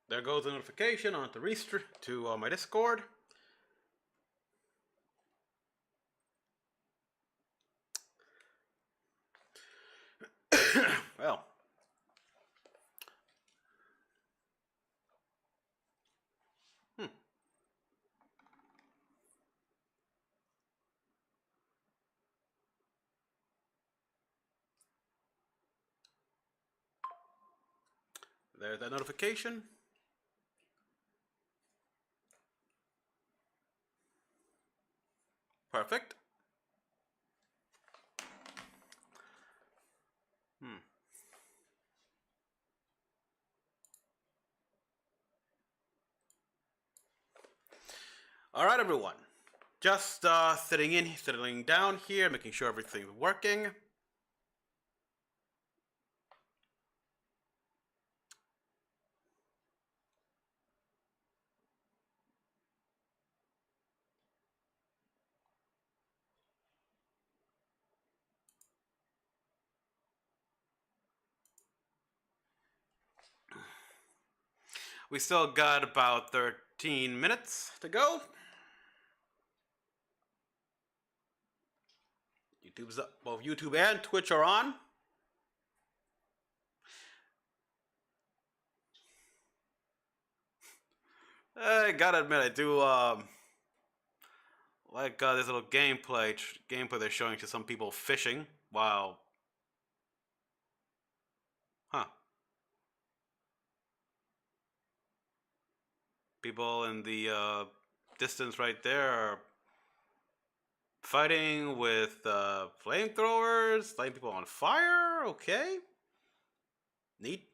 There goes the notification on the to my Discord. Well. There's that notification. Perfect. All right, everyone. Just settling down here, making sure everything's working. We still got about 13 minutes to go. YouTube's up. Both YouTube and Twitch are on. I gotta admit, I do like this little gameplay they're showing to some people fishing while. Huh. People in the distance right there are fighting with flamethrowers, lighting people on fire. Okay. Neat.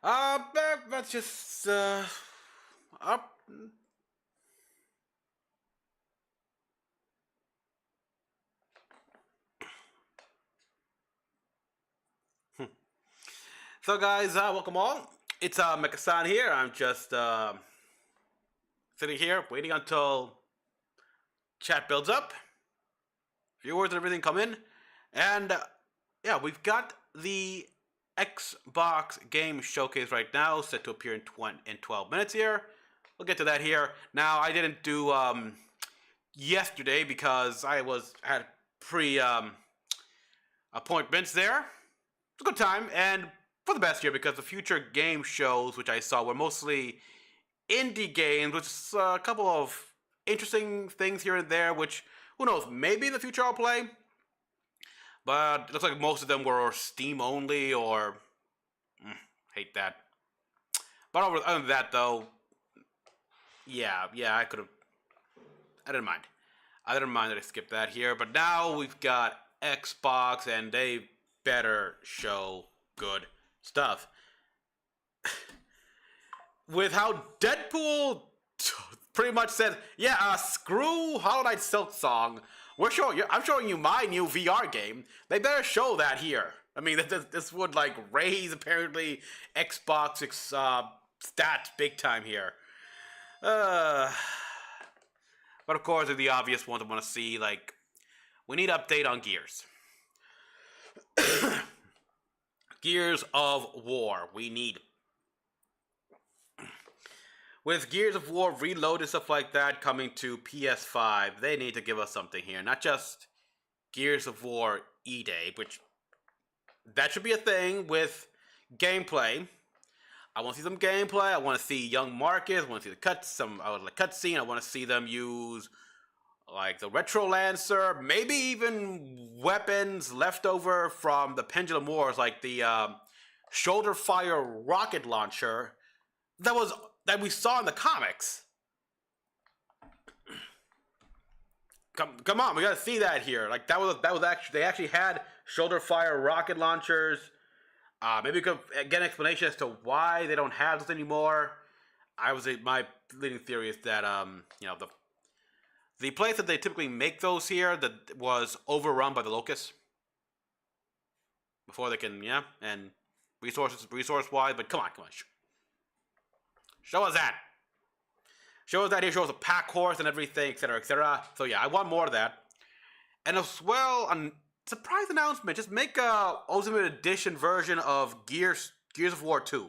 That's just up. So guys, welcome all. It's Mecha-san here. I'm just sitting here waiting until chat builds up, viewers and everything come in, and yeah, we've got the Xbox game showcase right now set to appear in 12 minutes here. We'll get to that here. Now, I didn't do yesterday because I had pre appointments there. It's a good time and for the best here because the future game shows which I saw were mostly indie games, which is a couple of interesting things here and there, which, who knows, maybe in the future I'll play. But it looks like most of them were Steam only or... hate that. But other than that, though, yeah, I could have... I didn't mind. I didn't mind that I skipped that here. But now we've got Xbox, and they better show good stuff. With how Deadpool pretty much said, yeah, screw Hollow Knight Silksong. I'm showing you my new VR game. They better show that here. I mean, this would like raise apparently Xbox stats big time here. But of course, they're the obvious ones I want to see. Like, we need an update on Gears. Gears of War. We need. With Gears of War Reload and stuff like that coming to PS5, they need to give us something here. Not just Gears of War E-Day, which that should be a thing with gameplay. I want to see some gameplay. I want to see young Marcus. I want to see the cutscene. I want to see them use like the Retro Lancer, maybe even weapons left over from the Pendulum Wars, like the shoulder fire rocket launcher that we saw in the comics. Come on, we gotta see that here. Like that was actually, they actually had shoulder fire rocket launchers. Maybe we could get an explanation as to why they don't have this anymore. My leading theory is that the place that they typically make those here that was overrun by the locusts before they can and resource wise. But come on. Show us that. Show us that here. Show us a pack horse and everything, etc., etc. So yeah, I want more of that. And as well, a surprise announcement: just make a Ultimate Edition version of Gears of War 2.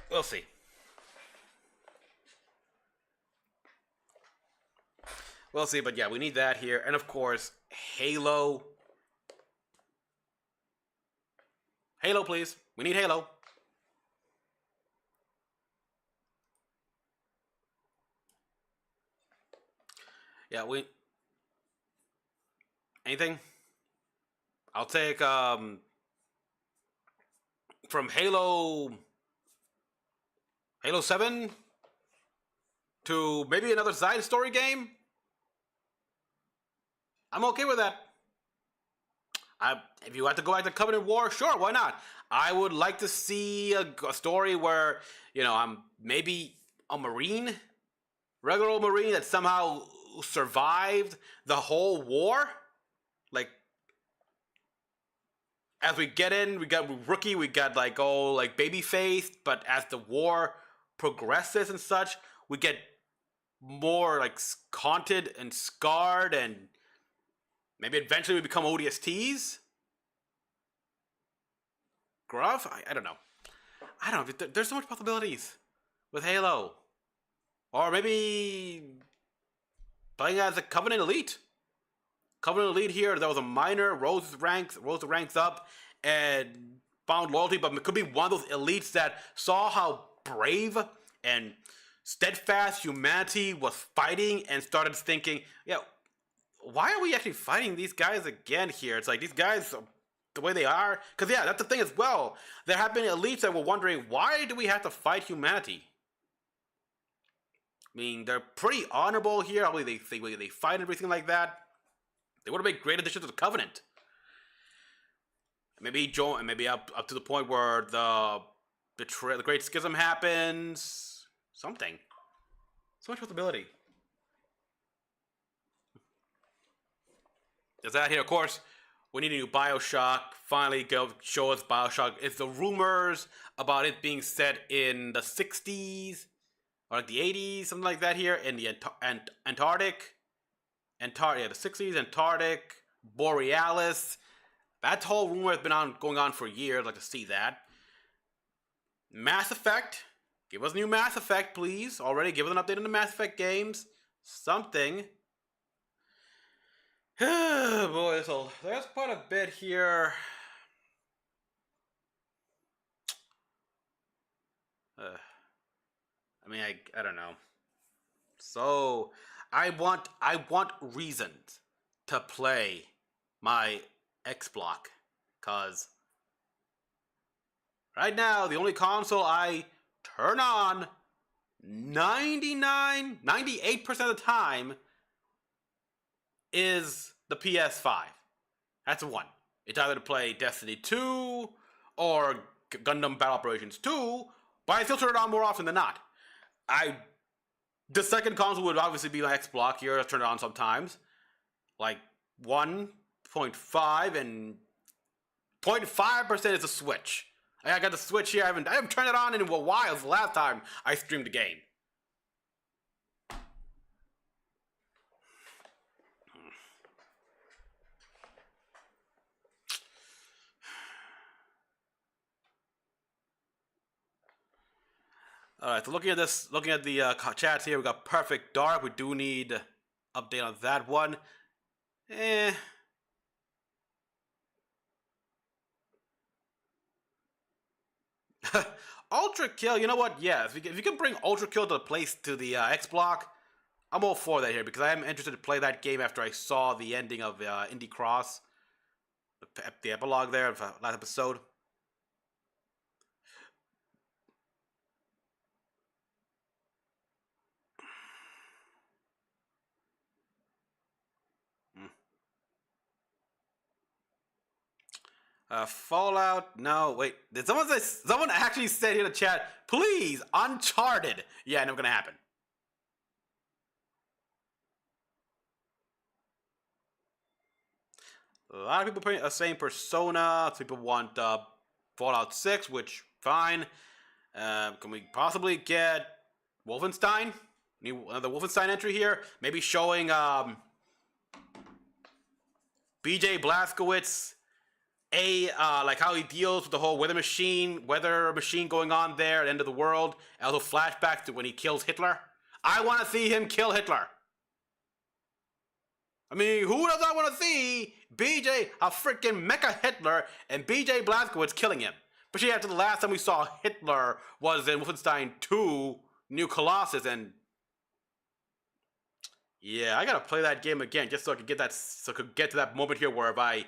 We'll see. We'll see, but yeah, we need that here. And of course, Halo. Halo, please. We need Halo. Yeah, we... Anything? I'll take, from Halo 7 to maybe another side story game. I'm okay with that. If you have to go back to Covenant War, sure, why not? I would like to see a story where, I'm maybe a Marine, regular old Marine that somehow survived the whole war. Like, as we get in, we got rookie, we got like baby faced, but as the war progresses and such, we get more like haunted and scarred, and maybe eventually we become ODSTs. Gruff? I don't know. I don't know. There's so much possibilities with Halo. Or maybe playing as a Covenant Elite. Covenant Elite here, there was a minor, rose the ranks up, and found loyalty, but it could be one of those elites that saw how brave and steadfast humanity was fighting and started thinking, why are we actually fighting these guys again here? It's like, these guys, the way they are, because that's the thing as well. There have been elites that were wondering, why do we have to fight humanity? I mean, they're pretty honorable here, how they fight and everything like that. They would have made great additions to the Covenant. Maybe up to the point where the Great Schism happens. Something. So much possibility. There's that here, of course. We need a new Bioshock. Finally, show us Bioshock. It's the rumors about it being set in the 60s or like the 80s, something like that here, in the Antarctic. The 60s, Antarctic, Borealis. That whole rumor has been going on for years. I'd like to see that. Mass Effect. Give us new Mass Effect, please. Already, give us an update on the Mass Effect games. Something. Boy, there's quite a bit here. I don't know. So, I want reasons to play my X-Block, cause right now the only console I turn on 98% of the time is the PS5. That's one. It's either to play Destiny 2 or Gundam Battle Operations 2, but I still turn it on more often than not. The second console would obviously be my X-Block here. I turn it on sometimes. Like 1.5 and 0.5% is a Switch. I got the Switch here. I haven't turned it on in a while. It's the last time I streamed the game. Alright, so looking at the chats here, we got Perfect Dark. We do need update on that one. Ultra Kill, you know what? Yeah, if you can bring Ultra Kill to the X-Block, I'm all for that here, because I am interested to play that game after I saw the ending of Indie Cross, the epilogue there of last episode. Fallout? No, wait. Did someone actually said here in the chat, please, Uncharted. Yeah, never gonna happen. A lot of people are saying Persona. Some people want Fallout 6, which, fine. Can we possibly get Wolfenstein? Another Wolfenstein entry here? Maybe showing BJ Blazkowicz like how he deals with the whole weather machine going on there at the end of the world, and also flashbacks to when he kills Hitler. I want to see him kill Hitler. I mean, who does not want to see BJ, a freaking Mecha Hitler, and BJ Blazkowicz killing him? Especially after the last time we saw Hitler was in Wolfenstein 2, New Colossus, and yeah, I gotta play that game again just so I could get to that moment here where if I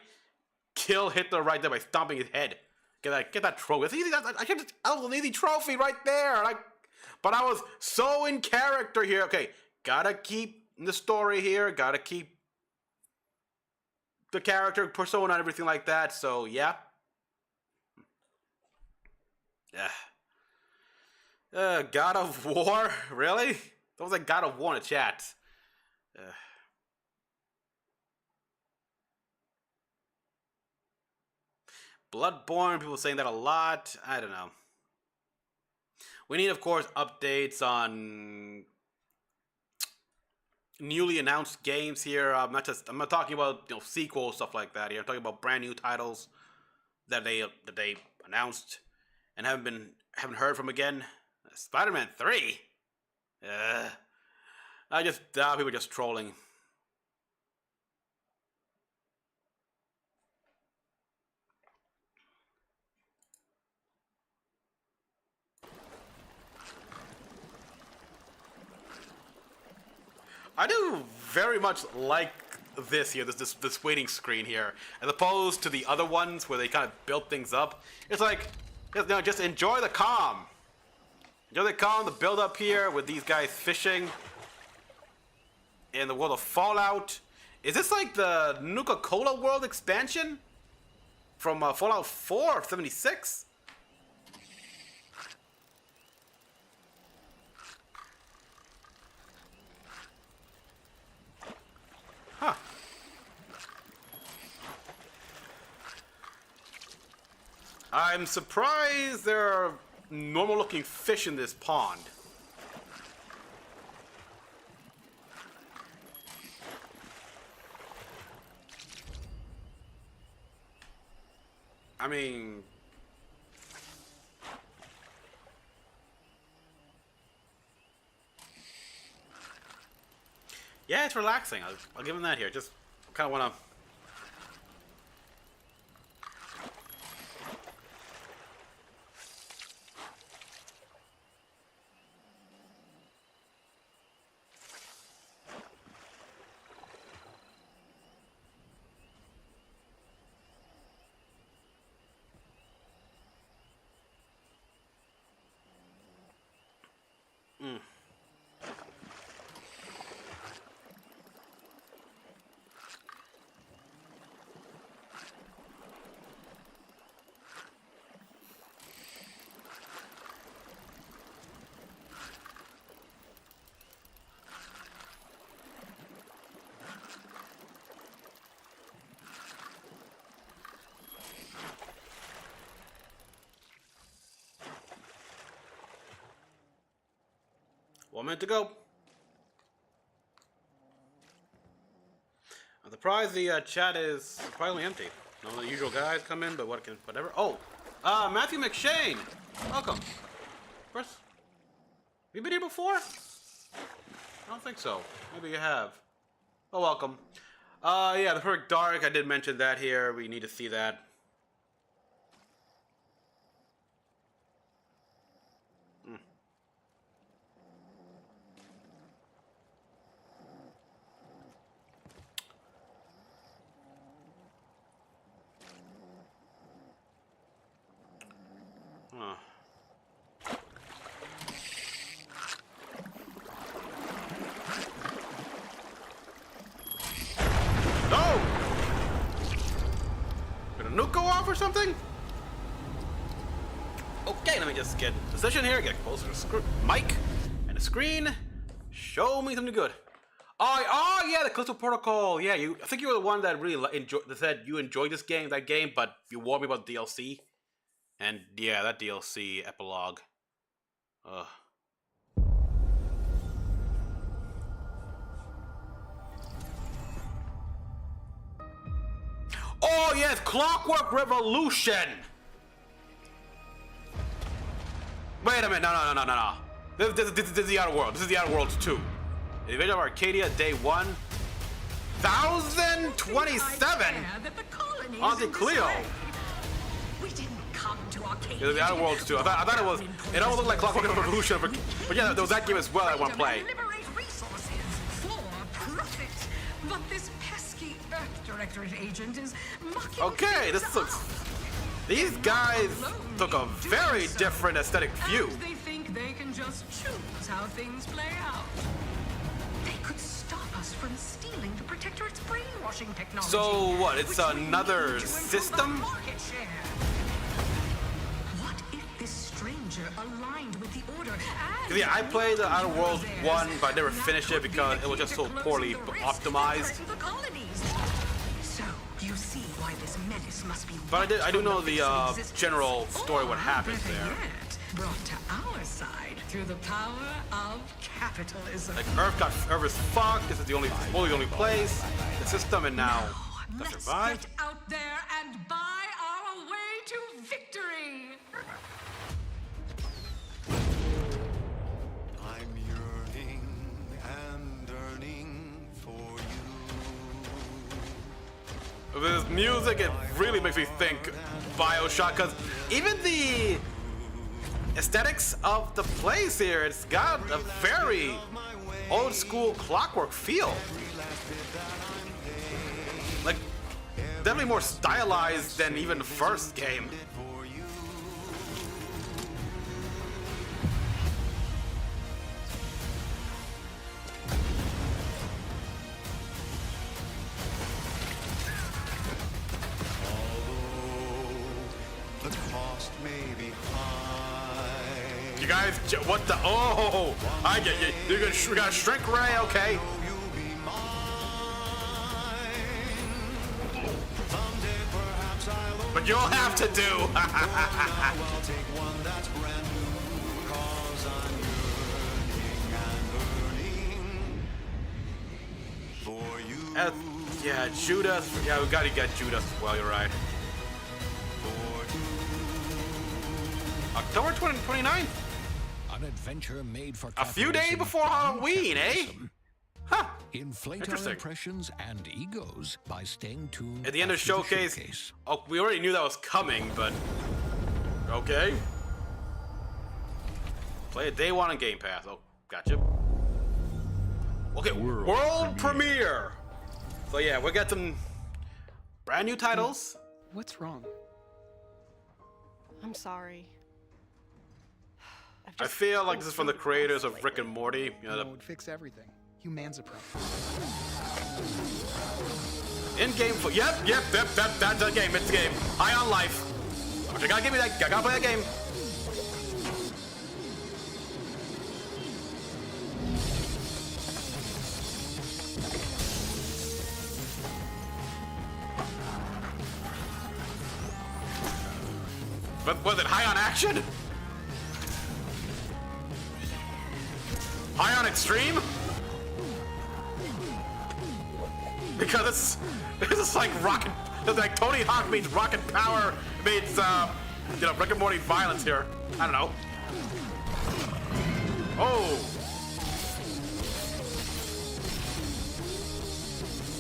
kill Hitler right there by stomping his head, get that trophy. It's easy. That was an easy trophy right there. But I was so in character here. Okay, gotta keep the story here. Gotta keep the character persona and everything like that. So yeah. God of War, really? That was like God of War in the chat. Bloodborne, people saying that a lot. I don't know. We need, of course, updates on newly announced games here. I'm not talking about sequels, stuff like that here. I'm talking about brand new titles that they announced and haven't heard from again. Spider-Man 3. People are just trolling. I do very much like this here, this waiting screen here, as opposed to the other ones where they kind of build things up. It's like, just enjoy the calm. Enjoy the calm, the build up here with these guys fishing in the world of Fallout. Is this like the Nuka-Cola world expansion from Fallout 4 of 76? Huh. I'm surprised there are normal looking fish in this pond. I mean, yeah, it's relaxing. I'll give him that here. Just kind of want to. One minute to go. I'm surprised the chat is surprisingly empty. None of the usual guys come in, but whatever. Oh, Matthew McShane, welcome. First, have you been here before? I don't think so. Maybe you have. Oh, welcome. Yeah, the Perfect Dark. I did mention that here. We need to see that. Huh. No! Did a nuke go off or something? Okay, let me just get position here, get closer to the mic and the screen. Show me something good. Oh yeah, the Callisto Protocol. Yeah, I think you were the one that really that said you enjoyed that game, but you warned me about the DLC. And yeah, that DLC epilogue. Ugh. Oh yes, Clockwork Revolution. Wait a minute, no. This is the Outer World. This is the Outer Worlds 2. The Invasion of Arcadia, Day 1. 1027? Auntie Cleo. We didn't come to Arcadia. This is the Outer Worlds 2. I thought it was. It almost looked like Clockwork Revolution, but yeah, there was that game as well I want to play. Liberate resources for profit. But this pesky Earth Directorate agent is mocking. Okay, this looks. These guys took a very different aesthetic view. And they think they can just choose how things play out. They could stop us from stealing the Protectorate's brainwashing technology. So what? It's which would another lead to system? improve our market share. What if this stranger aligned with the Order? And Yeah, I played the Outer Worlds 1, but I never finished it because it was just so poorly optimized. So you see why this menace must be. But I do know the general story, what happens better there. yet, brought to our side through the power of capitalism. Like Earth is fucked. This is the only place. The system, and now to Let's survive. get out there and buy our way to victory. I'm yearning and yearning for you. This music, it really makes me think BioShock, because even the aesthetics of the place here, it's got a very old school Clockwork feel. Like, definitely more stylized than even the first game. The cost may be high. You guys, what the? Oh, I get you. You got a shrink ray, okay. You'll be mine. Someday perhaps I'll But you'll have to do. I'll take one that's brand new. 'Cause I'm yearning for you. Yeah, Judas. Yeah, we gotta get Judas as well, you're right. October 29th? An adventure made for A few days capitalism before and Halloween, eh? capitalism. Huh. Inflate our Interesting. impressions and egos by staying tuned At the end of the after showcase. Oh, we already knew that was coming, but. Okay. Play it day one on Game Pass. Oh, gotcha. Okay, world premiere. So yeah, we got some brand new titles. What's wrong? I'm sorry. I feel like this is from the creators of Rick and Morty. You know, It would fix everything. Humans approach. the in-game Yep, that's the game. It's the game. High on Life. But you gotta give me that. I gotta play that game. But was it high on action? High on extreme? Because it's like rocket. It's like Tony Hawk meets Rocket Power meets Rick and Morty violence here. I don't know. Oh.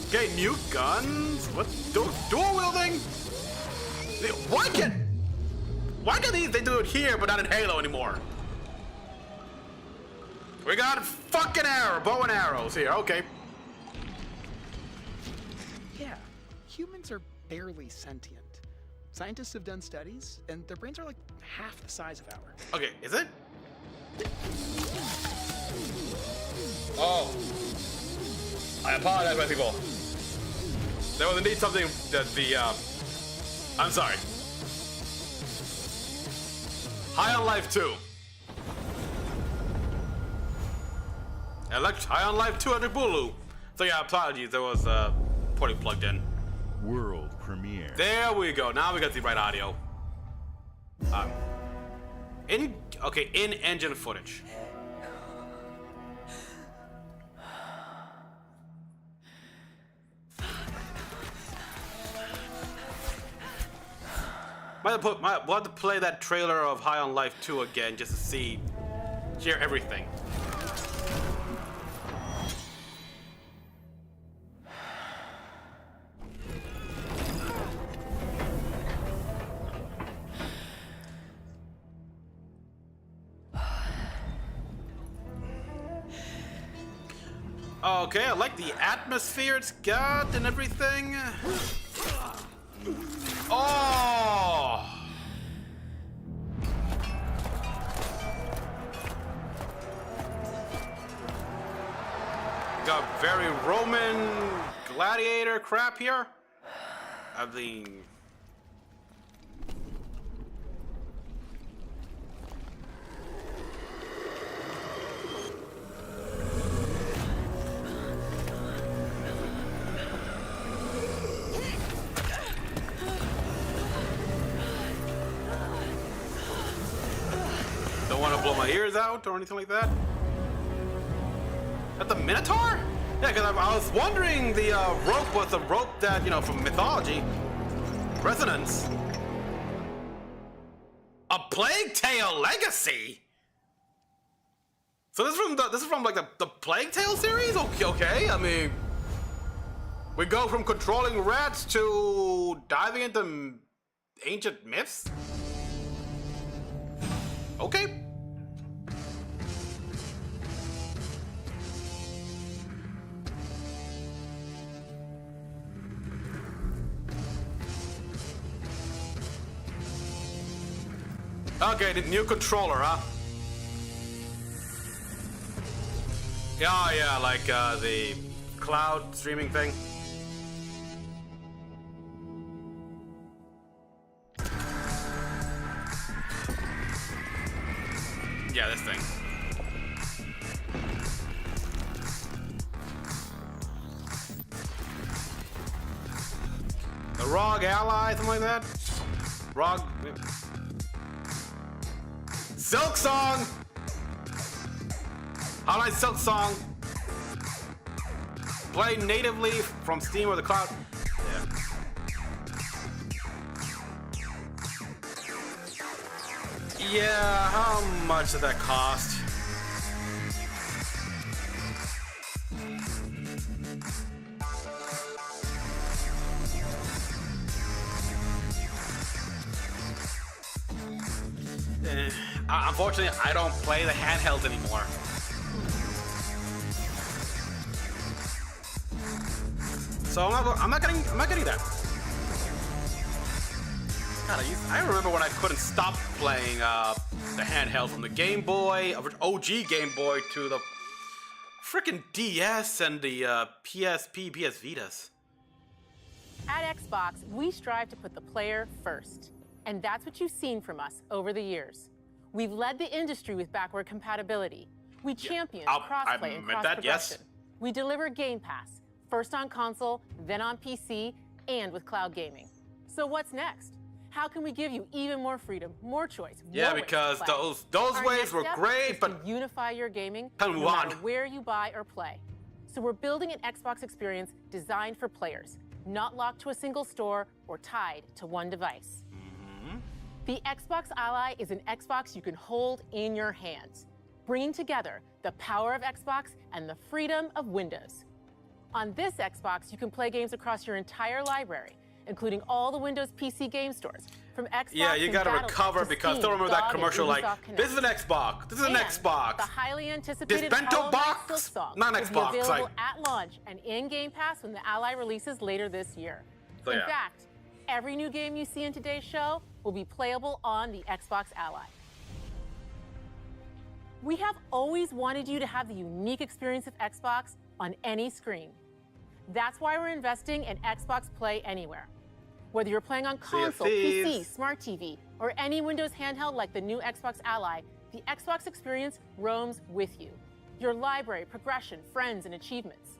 Okay, new guns. What? Dual wielding? Why can they do it here but not in Halo anymore? We got fucking bow and arrows here. Okay. Yeah, humans are barely sentient. Scientists have done studies, and their brains are like half the size of ours. Okay, is it? Oh. I apologize, my people. There was indeed something that I'm sorry. High on Life 2. High on Life 2 under Bulu. So yeah, apologies, there was poorly plugged in. World premiere. There we go. Now we got the right audio. In-engine footage. We'll have to play that trailer of High on Life 2 again just to hear everything. Okay, I like the atmosphere it's got and everything. Oh! Got very Roman gladiator crap here. I mean... Don't want to blow my ears out or anything like that. At the Minotaur? Yeah, because I was wondering the rope was a rope that, you know, from mythology. Resonance. A Plague Tale Legacy? So this is from like the Plague Tale series? Okay, I mean... We go from controlling rats to diving into ancient myths? Okay. Okay, the new controller, huh? Yeah, like the cloud streaming thing. Yeah, this thing. The Rogue Ally, something like that? Rogue... Silk Song! Highlight Silk Song. Play natively from Steam or the cloud. Yeah, how much did that cost? Unfortunately, I don't play the handheld anymore. So I'm not getting that. God, I remember when I couldn't stop playing the handheld from the Game Boy, OG Game Boy, to the frickin' DS and the PSP, PS Vitas. At Xbox, we strive to put the player first. And that's what you've seen from us over the years. We've led the industry with backward compatibility. We champion crossplay and cross-progression. Yes. We deliver Game Pass, first on console, then on PC, and with cloud gaming. So what's next? How can we give you even more freedom, more choice? Yeah, more because ways to play? those Our ways next were step great, is but to unify your gaming Tell no me matter one. where you buy or play. So we're building an Xbox experience designed for players, not locked to a single store or tied to one device. The Xbox Ally is an Xbox you can hold in your hands, bringing together the power of Xbox and the freedom of Windows. On this Xbox, you can play games across your entire library, including all the Windows PC game stores, from Xbox yeah, you gotta and recover Battletech to because Steam, don't remember that GOG, and commercial like, Ubisoft Connect. this is an Xbox, this is an And Xbox. the highly anticipated This bento Hollow Knight box? Silksong Not an will be Xbox, available like- at launch and in Game Pass when the Ally releases later this year. So, in yeah. fact, every new game you see in today's show will be playable on the Xbox Ally. We have always wanted you to have the unique experience of Xbox on any screen. That's why we're investing in Xbox Play Anywhere. Whether you're playing on console, PC, Thieves. Smart TV, or any Windows handheld like the new Xbox Ally, the Xbox experience roams with you. Your library, progression, friends, and achievements.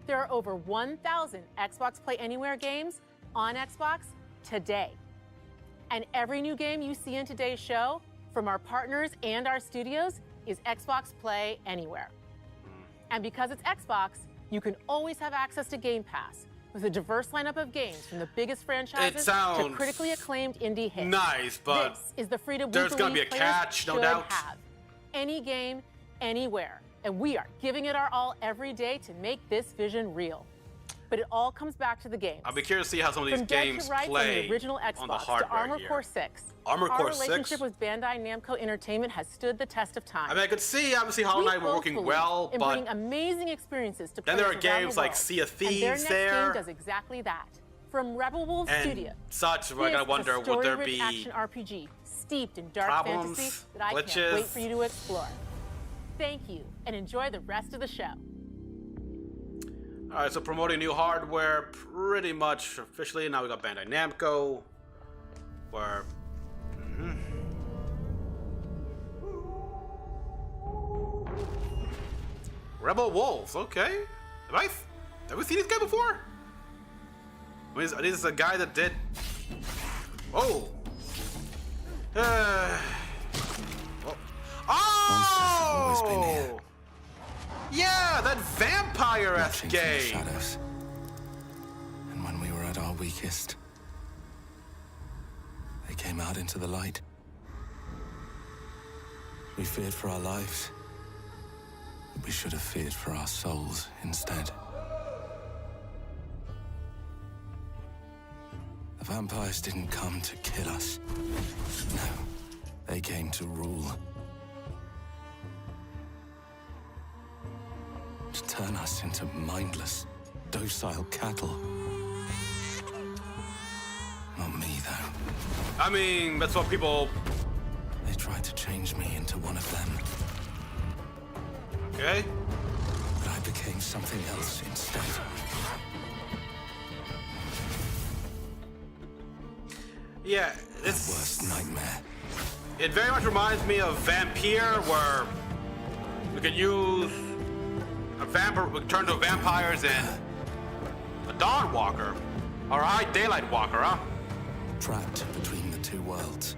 There are over 1,000 Xbox Play Anywhere games on Xbox today. And every new game you see in today's show, from our partners and our studios, is Xbox Play Anywhere. And because it's Xbox, you can always have access to Game Pass, with a diverse lineup of games from the biggest franchises to sounds critically acclaimed indie hits. nice, but this is the freedom there's we gonna believe be a players catch, no should doubt. have. Any game, anywhere. And we are giving it our all every day to make this vision real. But it all comes back to the games. I'll be curious to see how some of these From Dead games to Rights play on the original Xbox on the to hardware Armored here. Core 6. Armored Core Our 6? relationship with Bandai Namco Entertainment has stood the test of time. I mean, I could see obviously Hollow Knight were both working believe well, in but bringing amazing experiences to then there are players around games the like world. Sea of And their Thieves next there. game does exactly that. From Rebel Wolves and Studio. such. We're This gonna is a wonder, would there story-rich be action RPG steeped in dark problems, fantasy that I glitches? can't wait for you to explore. Thank you, and enjoy the rest of the show. All right, so promoting new hardware pretty much officially. Now we got Bandai Namco, where Rebel Wolves. Okay, have we seen this guy before? I mean, this is a guy that did. Oh. always been here. Oh. Yeah, that vampire-esque Watching from the game. shadows. And when we were at our weakest, they came out into the light. We feared for our lives. But we should have feared for our souls instead. The vampires didn't come to kill us. No, they came to rule. To turn us into mindless, docile cattle. Not me, though. I mean, that's what people. They tried to change me into one of them, Okay. but I became something else instead. Yeah, The worst nightmare. it very much reminds me of Vampire, where we could use a vampire, we could turn to vampires and a Dawn Walker, or a High Daylight Walker, huh? Trapped between the two worlds.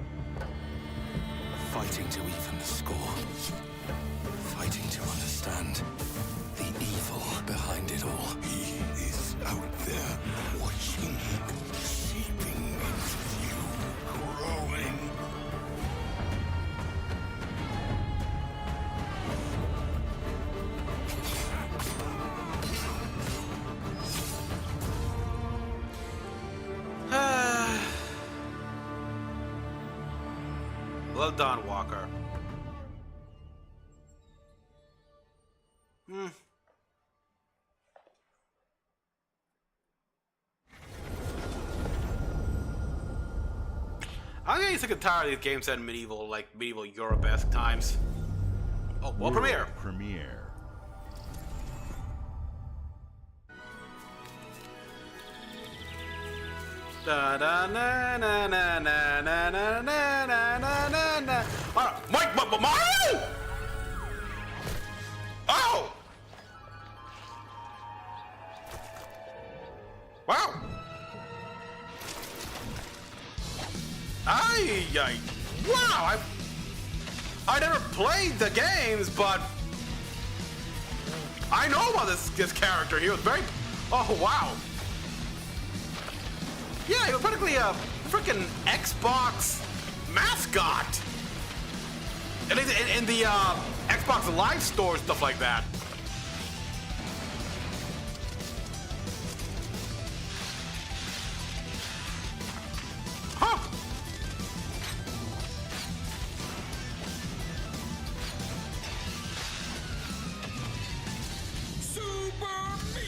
Fighting to even the score. Fighting to understand the evil behind it all. He is out there watching, seeping into you, growing. Well done, Walker. I'm getting sick and tired of these games set in medieval Europe-esque times. Oh, world premiere. Premiere. Da da na na na na na na na na na na. Mike, Mario! Oh! Wow! Wow! I never played the games, but I know about this character. He was very. Oh wow! Yeah, he was practically a freaking Xbox mascot. In the Xbox Live Store, stuff like that. Huh.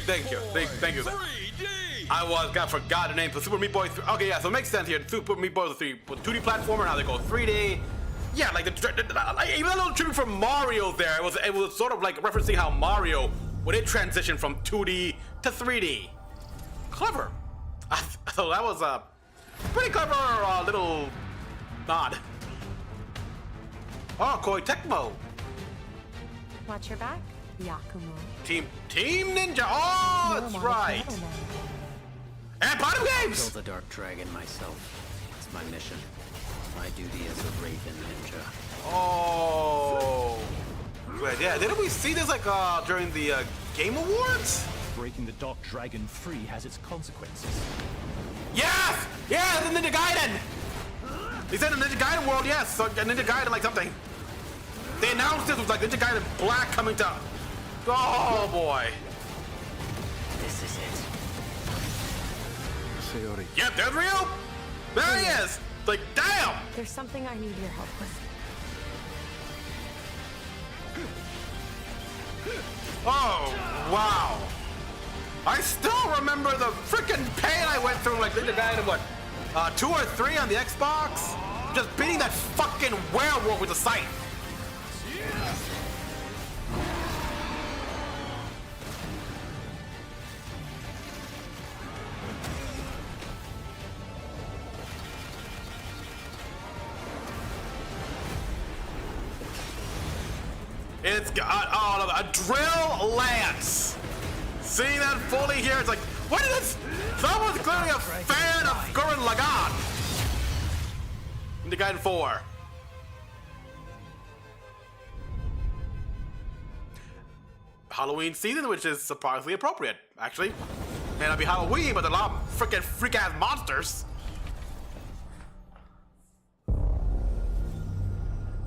Thank you. Thank you. I forgot the name. So Super Meat Boy 3. Okay, yeah, so it makes sense here. Super Meat Boy 3, 2D platformer, now they go 3D. Yeah, like even a little tribute from Mario there. It was sort of like referencing how Mario when it transitioned from 2D to 3D. Clever. So that was a pretty clever little nod. Oh, Koei Tecmo. Watch your back, Yakumo. Team Ninja. Oh, that's right. And Platinum Games. Kill the Dark Dragon myself. It's my mission. My duty as a Raven Ninja. Oh. Wait, yeah. Didn't we see this like during the Game Awards? breaking the Dark Dragon free has its consequences. Yes! Yeah, the Ninja Gaiden! They said in Ninja Gaiden world, yes, so Ninja Gaiden like something. They announced this was like Ninja Gaiden Black coming to... Oh boy. This is it. Sayori. Yep, there's Ryu! There he is! Like, damn! There's something I need your help with. Oh, wow. I still remember the freaking pain I went through like Ninja Gaiden, what, 2 or 3 on the Xbox? Just beating that fucking werewolf with a scythe. It's got a drill lance. Seeing that fully here, it's like, what is this? Someone's clearly a fan of Gurren Lagann. Ninja Gaiden 4. Halloween season, which is surprisingly appropriate, actually. May not be Halloween, but there are a lot of freaking freak-ass monsters.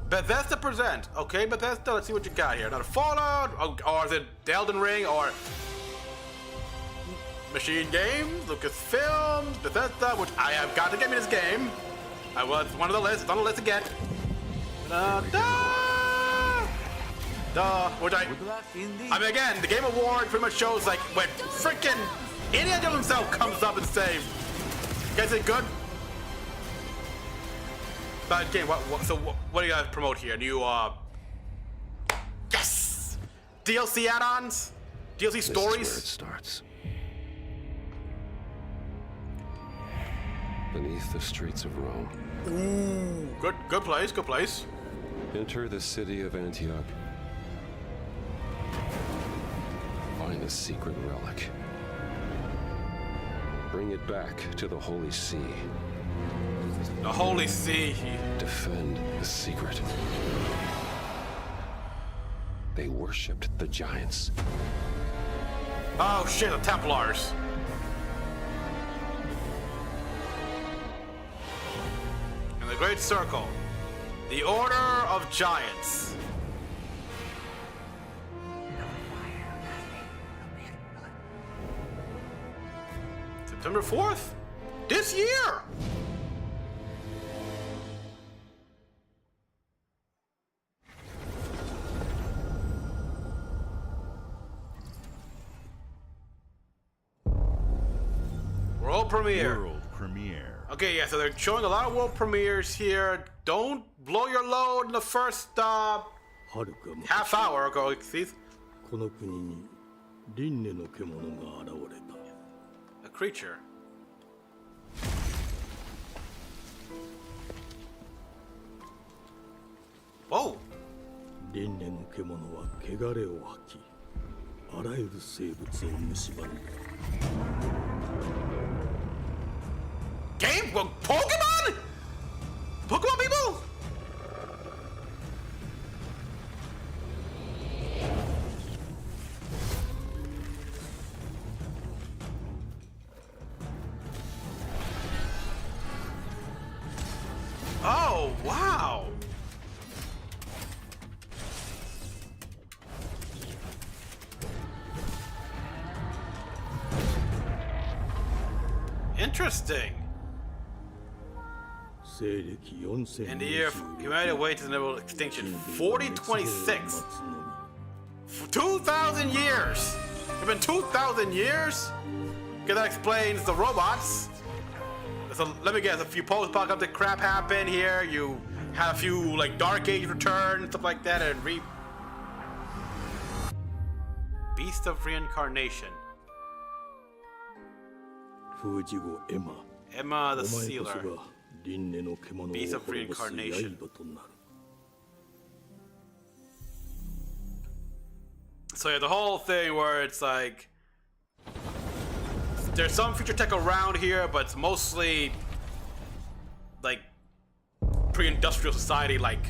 Bethesda present. Okay, Bethesda, let's see what you got here. Another Fallout, or is it Elden Ring, or Machine Games, Lucasfilms, Bethesda, which I have got to get me this game. I was one of the list. It's on the list to get. Which I mean, again, the Game Award pretty much shows like when freaking Indiana Jones himself comes up and says, "You guys did good." But game, what do you guys promote here? New yes, DLC add-ons, DLC stories. This is where it starts. Beneath the streets of Rome. Ooh, good place, good place. Enter the city of Antioch. Find a secret relic. Bring it back to the Holy See. The Holy See. Defend the secret. They worshipped the giants. Oh shit, the Templars. And the Great Circle. The Order of Giants. September 4th? This year! World premiere. World premiere. Okay, yeah, so they're showing a lot of world premieres here. Don't blow your load in the first half hour. Okay, see? A creature. Whoa. Game? Well, Pokemon? Pokemon people? Oh, wow. Interesting. In the year humanity awaits inevitable extinction, 4026. 2,000 years. It's been 2,000 years? Okay, that explains the robots. So let me guess, a few post-apocalyptic crap happen here. You have a few like Dark Age return, stuff like that, and Beast of Reincarnation. Emma the Sealer. Beast of Reincarnation. So yeah, the whole thing where it's like there's some future tech around here, but it's mostly like pre-industrial society. Like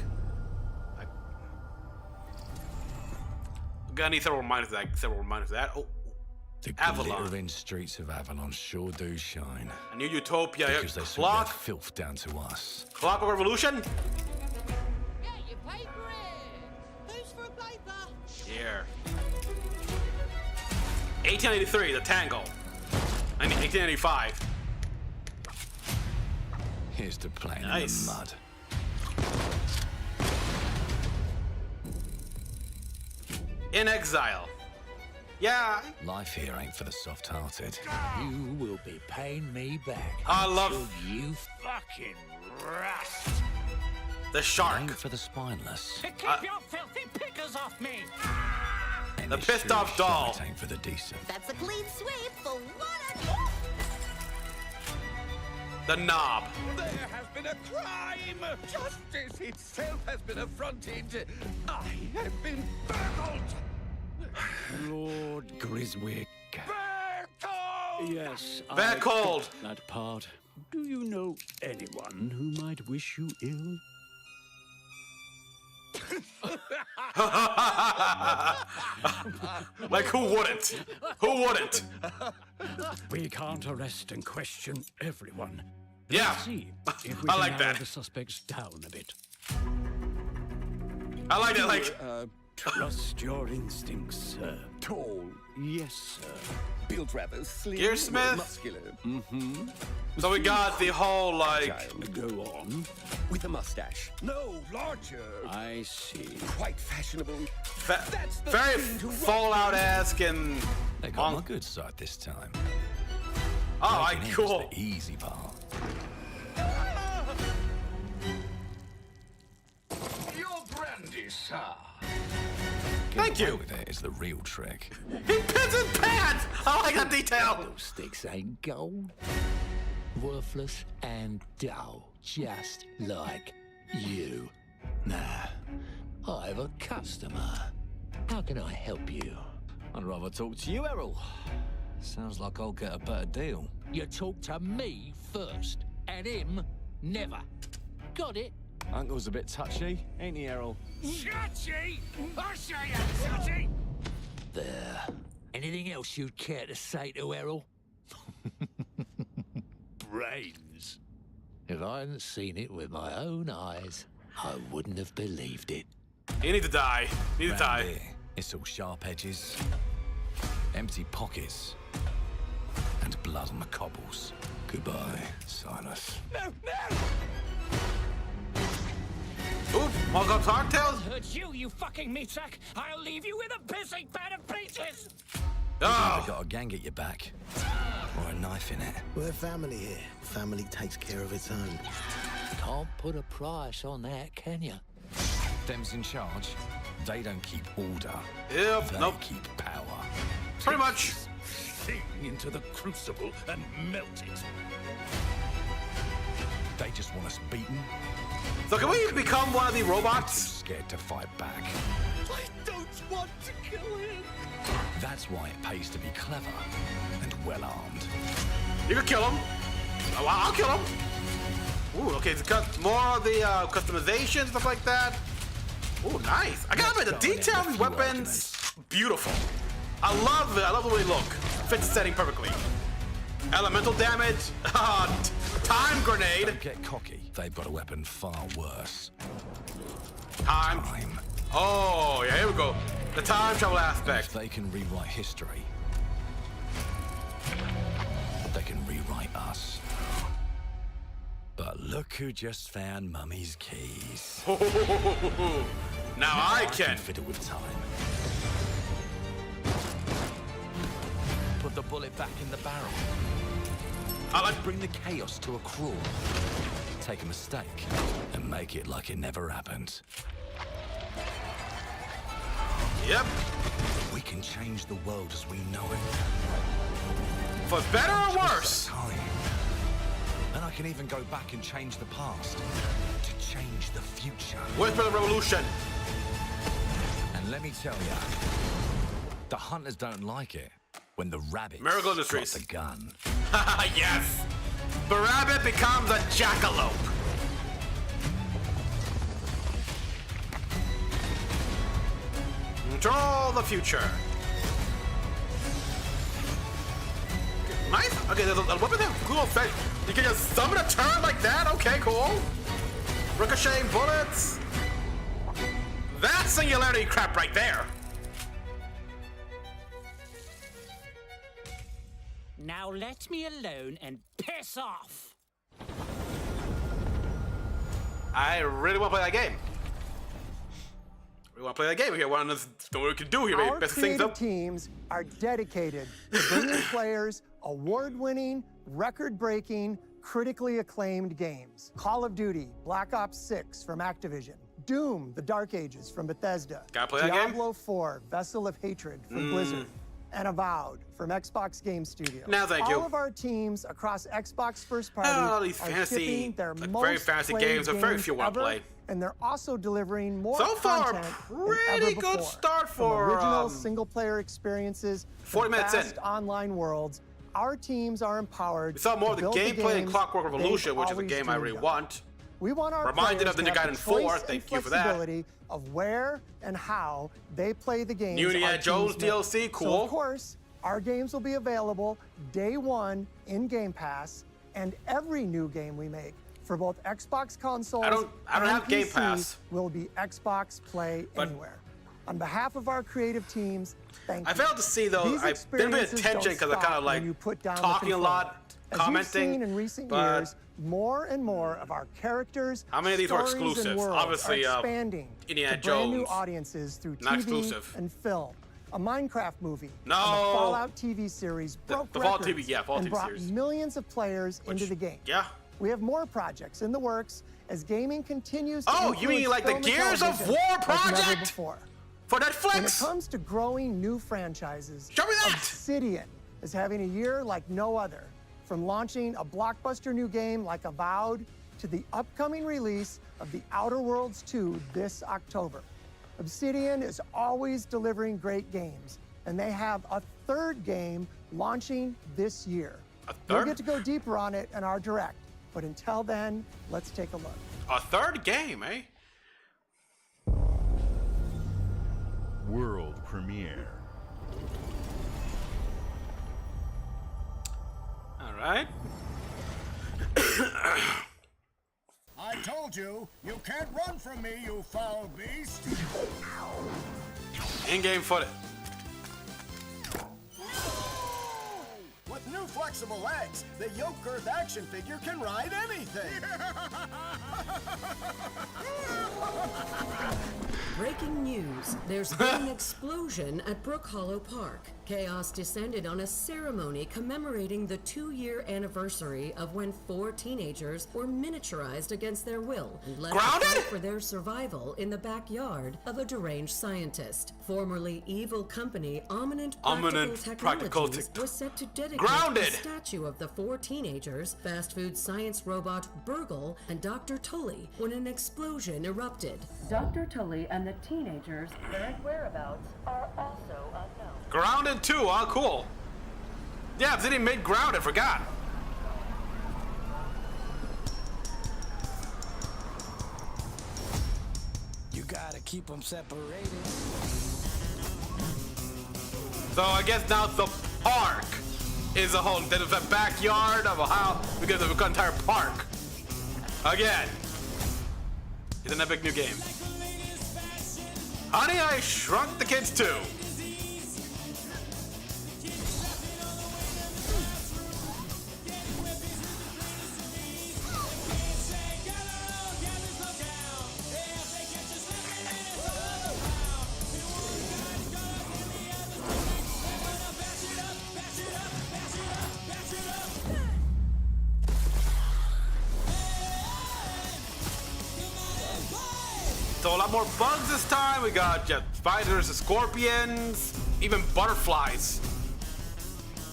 I'm gonna need several reminders of that. Oh, The Avalon. glittering streets of Avalon sure do shine. A new utopia. Because they sweep their Clock. filth down to us. Clock of Revolution. Get your paper in. Who's for a paper? Here. 1883, the Tangle. I mean, 1885. Here's to playing Nice. in the mud. In Exile. Yeah. Life here ain't for the soft-hearted. You will be paying me back. I love until you fucking rust. the shark. Ain't for the spineless. To keep your filthy pickers off me. And The this pissed sure off as doll. shite ain't for the decent. That's a clean sweep for what The knob. There has been a crime! Justice itself has been affronted! I have been burgled! Lord Griswick. Burgled! Yes, Back cold. that part. Do you know anyone who might wish you ill? Like, who wouldn't? Who wouldn't? We can't arrest and question everyone. Yeah. Let's see if we I can like narrow that. the suspects down a bit. I like that. Like, Trust your instincts, sir. Tall, yes, sir. Built rather slim, Gearsmith? muscular. Mm-hmm. so we got the whole like. Child Go on. with a mustache. No, larger. I see. Quite fashionable. That's the Very thing to rock. Fallout-esque and. They got my good side this time. Oh, Breaking in is cool. the easy part. Your brandy, sir. Thank Getting you. away with it is the real trick. He pins his pants. I like that detail. Those sticks ain't gold. Worthless and dull. Just like you. Nah. I have a customer. How can I help you? I'd rather talk to you, Errol. Sounds like I'll get a better deal. You talk to me first, and him never. Got it? Uncle's a bit touchy, ain't he, Errol? Touchy? I say I'm touchy. There. Anything else you'd care to say to Errol? Brains. If I hadn't seen it with my own eyes, I wouldn't have believed it. You need to die. You need to Round die. here, it's all sharp edges, empty pockets, and blood on the cobbles. Goodbye, Silas. No, no! Ooh, Mongol Hardtails. Hurt you, you fucking meat sack. I'll leave you with a pissing bed of pieces. You've Oh, either got a gang at your back, or a knife in it. We're family here. Family takes care of its own. Can't put a price on that, can you? Them's in charge. They don't keep order. yep. They Nope. keep power. Pretty much. Thing into the crucible and melt it. They just want us beaten. So can we become one of the Too robots? scared to fight back. I don't want to kill him. That's why it pays to be clever and well armed. You can kill him. Oh, I'll kill him. Ooh, okay. So cut more of the customization stuff like that. Ooh, nice. I gotta admit, the detail of these weapons, beautiful. I love it. I love the way they look. Fits the setting perfectly. Elemental damage. Time grenade. Don't get cocky. They've got a weapon far worse. Time. Time. Oh, yeah, here we go. The time travel If aspect. they can rewrite history, they can rewrite us. But look who just found Mummy's keys. Now I can. fiddle with time. Put the bullet back in the barrel. I like. Bring the chaos to a crawl. Take a mistake and make it like it never happened. Yep. We can change the world as we know it. For better or worse. Time. And I can even go back and change the past to change the future. Whisper the revolution. And let me tell ya, the hunters don't like it when the rabbits Miracle got Industries. the gun. Yes. The rabbit becomes a jackalope. Control the future. Okay, there's a weapon that cool effect. You can just summon a turret like that? Okay, cool. Ricocheting bullets. That's singularity crap right there. Now let me alone and piss off. I really want to play that game. We want to play that game here. Want to know what we can do here? Our Best things creative up. teams are dedicated to bringing players award-winning, record-breaking, critically acclaimed games. Call of Duty, Black Ops 6 from Activision, Doom, The Dark Ages from Bethesda, Gotta play that game? Diablo 4, Vessel of Hatred from Blizzard, and Avowed from Xbox Game Studios. Now, thank you. All of our teams across Xbox first party all these are fantasy, shipping their like, most very fantasy played games that very few want to ever, play. and they're also delivering more So far, content pretty than ever good before. start From for original single-player experiences, 40 minutes in. vast online worlds. Our teams are empowered. We saw more of to the build gameplay in games Clockwork Revolution, they've which is a always game I really dreamed of. want. We want our Reminded players of the to have Gaiden the 4, choice thank and you for that. flexibility of where and how they play the games. New Indiana our Jones teams make. DLC, cool. So of course, our games will be available day one in Game Pass, and every new game we make for both Xbox consoles I don't and have Game PC Pass. will be Xbox Play But- Anywhere. On behalf of our creative teams, thank you. I failed to see though. These I didn't pay experiences attention don't because I kind stop of like when you put down the talking a controller. lot, As commenting. you've seen in recent but years, more and more of our characters, How many of these are stories, and exclusives? worlds Obviously, are expanding Indiana to brand new Jones. audiences through Not TV exclusive. and film. A Minecraft movie, No. and the Fallout TV series broke the Fallout records TV, yeah, Fallout and TV brought series. millions of players into the game. Yeah. We have more projects in the works as gaming continues to Oh, you mean influence like the film and Gears of television War like never project? before. For When it Netflix? comes to growing new franchises, Show me that! Obsidian is having a year like no other. From launching a blockbuster new game like Avowed to the upcoming release of The Outer Worlds 2 this October. Obsidian is always delivering great games, and they have a third game launching this year. We'll third? get to go deeper on it in our direct, but until then, let's take a look. A third game, eh? World premiere. All right. I told you, you can't run from me, you foul beast. In-game footage. With new flexible legs, the yoke girth action figure can ride anything. Breaking news. There's been an explosion at Brook Hollow Park. Chaos descended on a ceremony commemorating the 2-year anniversary of when 4 teenagers were miniaturized against their will and left to fight for their survival in the backyard of a deranged scientist. Formerly evil company Ominent Practical Technologies was set to dedicate a statue of the 4 teenagers, fast food science robot Burgle, and Dr. Tully when an explosion erupted. Dr. Tully and the teenagers' current whereabouts are also unknown. Grounded 2, huh? Cool. Yeah, Obsidian made Grounded, forgot. You gotta keep them separated. So I guess now the park is a whole, there's a backyard of a house, because of an entire park. Again. It's an epic new game. Honey, I Shrunk the Kids 2. So a lot more bugs this time. We got spiders, scorpions, even butterflies.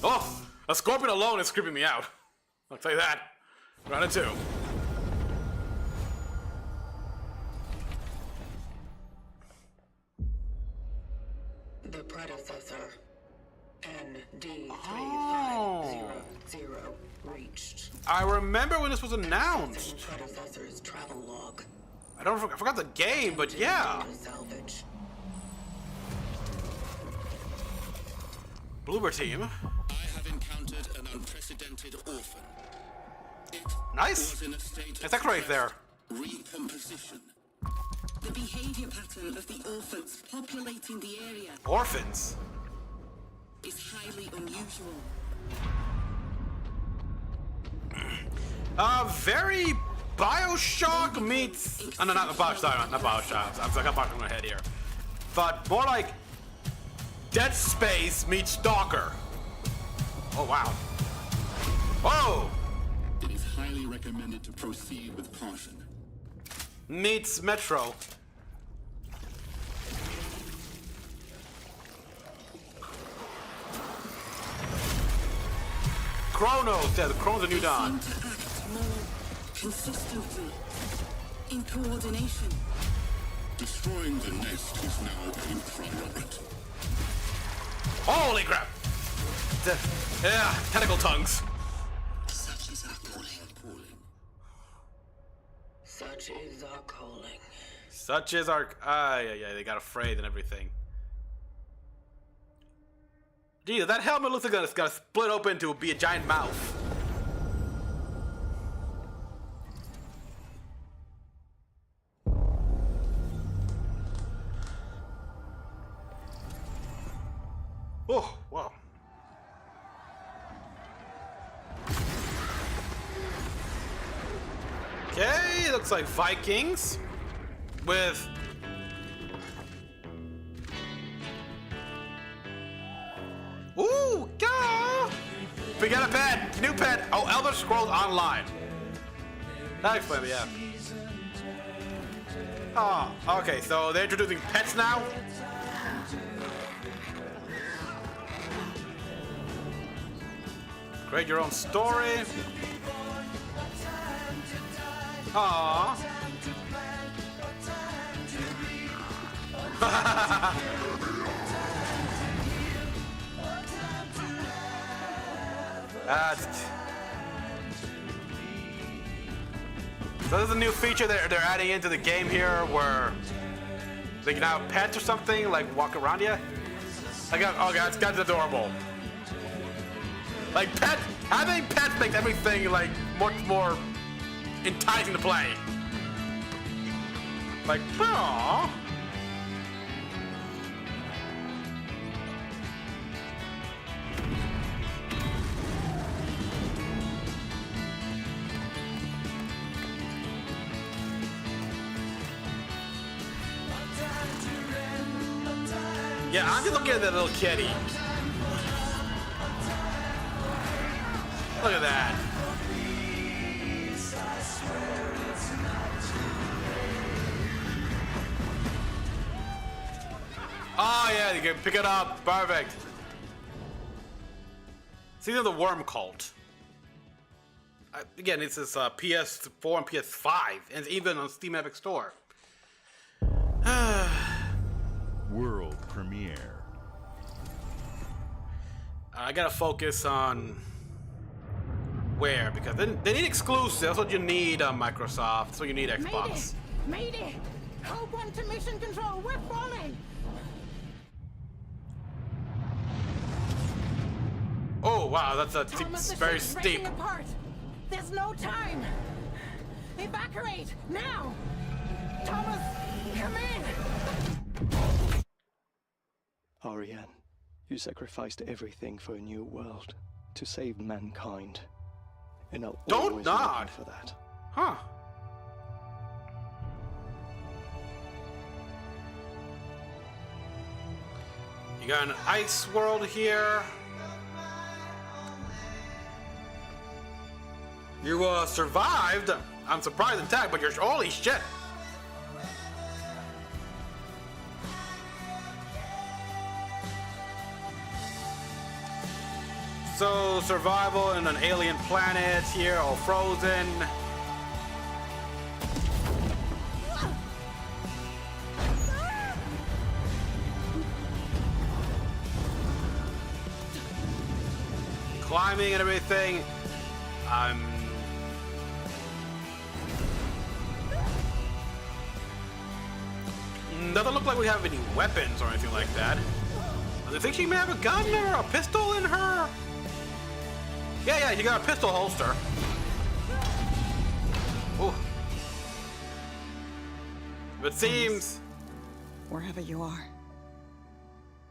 Oh, a scorpion alone is creeping me out. I'll tell you that. Round 2. The predecessor, ND3500, reached. I remember when this was announced. Predecessor's travel log. I forgot the game, but yeah. Salvage. Bloober team. I have encountered an unprecedented orphan. Nice. It's right there. Recomposition. The behavior pattern of the orphans populating the area Orphans? is highly unusual. Very Bioshock meets... Oh, no, not Bioshock, not Bioshock. I got Bioshock in my head here. But more like Dead Space meets Stalker. Oh, wow. Whoa! It is highly recommended to proceed with caution. Meets Metro. Chronos, yeah, the Chronos of New Dawn. Seem to act more consistently, in coordination. Destroying the nest is now a priority. Holy crap! Yeah, tentacle tongues. Such is our calling. Such is our calling. Such is our... yeah, they got afraid and everything. Gee, that helmet looks like it's gonna split open to be a giant mouth. Oh, wow. Okay, looks like Vikings with... Ooh, go! We got a pet! New pet! Oh, Elder Scrolls Online. That explains it, yeah. Oh, okay, so they're introducing pets now? Create your own story. Aww. So there's a new feature that they're adding into the game here where they can have pets or something, like walk around you. Oh god, that's adorable. Like having pets makes everything like much more enticing to play. Like, aww. Yeah, I'm just looking at that little kitty. Look at that. Oh yeah, you can pick it up. Perfect. It's either the Worm Cult. Again, it's this PS4 and PS5, and it's even on Steam Epic Store. World premiere. I gotta focus on where, because they need exclusives. That's what you need on Microsoft. That's what you need Xbox. Mayday! Code 1 to mission control. We're falling. Oh wow, that's Thomas, the very ship's steep. breaking apart. There's no time. Evacuate now. Thomas, come in. Ariane, you sacrificed everything for a new world to save mankind, and I'll always love you for that. Huh? You got an ice world here. You survived. I'm surprised attack, but you're holy shit. So survival in an alien planet here, all frozen. Climbing and everything. Doesn't look like we have any weapons or anything like that. I think she may have a gun or a pistol in her Yeah, you got a pistol holster. Ooh. But it seems... Wherever you are,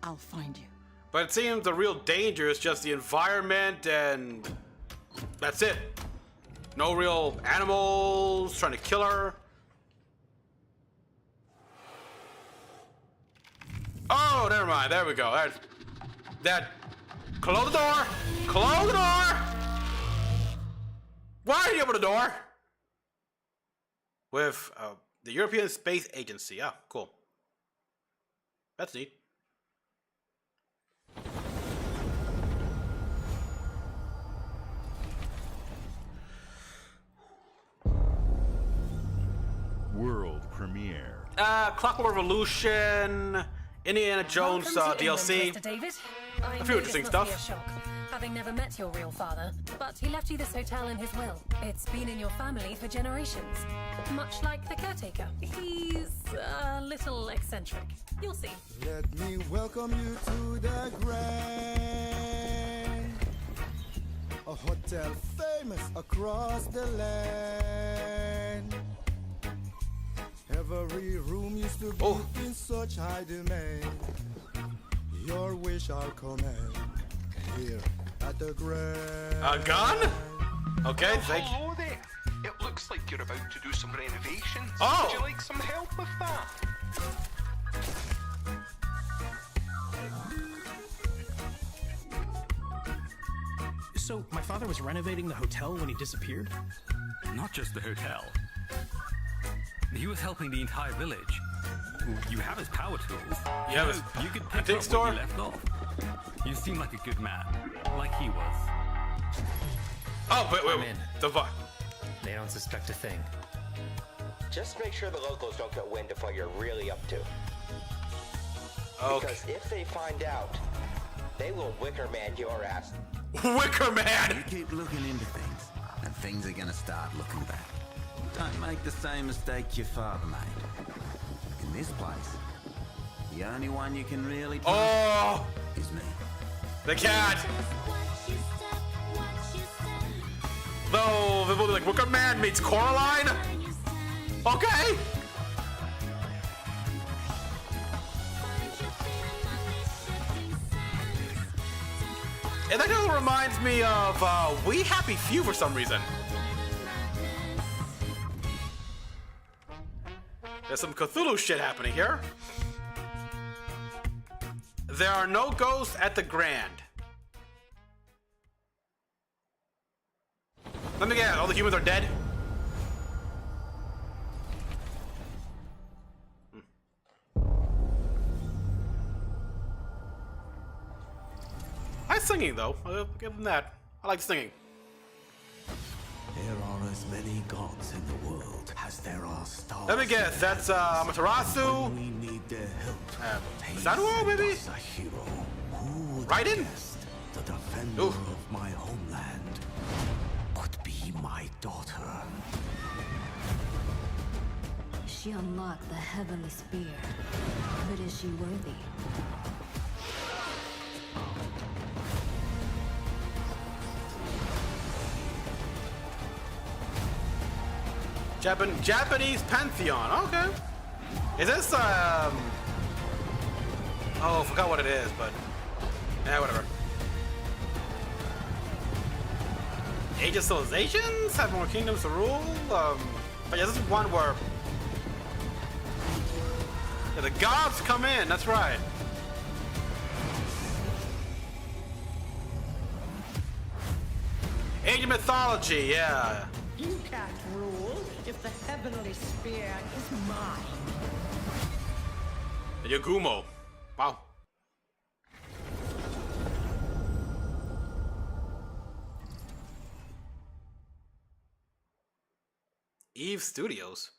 I'll find you. But it seems the real danger is just the environment and... that's it. No real animals trying to kill her. Oh, never mind. There we go. That... Close the door! Close the door! Why are you open the door? With the European Space Agency. Ah, cool. That's neat. World premiere. Clockwork Revolution, Indiana Jones DLC. Mr. David. A few interesting stuff. Be a shock, having never met your real father, but he left you this hotel in his will. It's been in your family for generations, much like the caretaker. He's a little eccentric. You'll see. Let me welcome you to the Grand, a hotel famous across the land. Every room used to be in such high demand. Your wish I'll command here at the Grand. A gun? Okay, thank you. Hello there. It looks like you're about to do some renovations. Oh! Would you like some help with that? So, my father was renovating the hotel when he disappeared? Not just the hotel. He was helping the entire village. You have his power tools. You could pick up where you left off. You seem like a good man, like he was. Oh, wait. The fuck? They don't suspect a thing. Just make sure the locals don't get wind of what you're really up to. Okay. Because if they find out, they will Wicker Man your ass. Wicker Man! You keep looking into things, and things are gonna start looking back. Don't make the same mistake your father made. In this place, the only one you can really trust is me. The cat! No, the movie like Wicker Man meets Coraline? Okay! And that kind of reminds me of We Happy Few for some reason. There's some Cthulhu shit happening here. There are no ghosts at the Grand. Let me guess, all the humans are dead? Nice singing though, I'll give them that. I like singing. There are as many gods in the world as there are stars. Let me guess, that's Amaterasu. We need their help. Sanuo, maybe? A hero. Who would Raiden? guess the defender of my homeland could be my daughter? She unlocked the heavenly spear, but is she worthy? Japanese Pantheon, okay. Is this, oh, I forgot what it is, but, whatever. Age of Civilizations? Have more kingdoms to rule? But yeah, this is one where, yeah, the gods come in, that's right. Age of Mythology, yeah. You can't rule if the heavenly spear is mine. Yagumo. Wow. Eve Studios.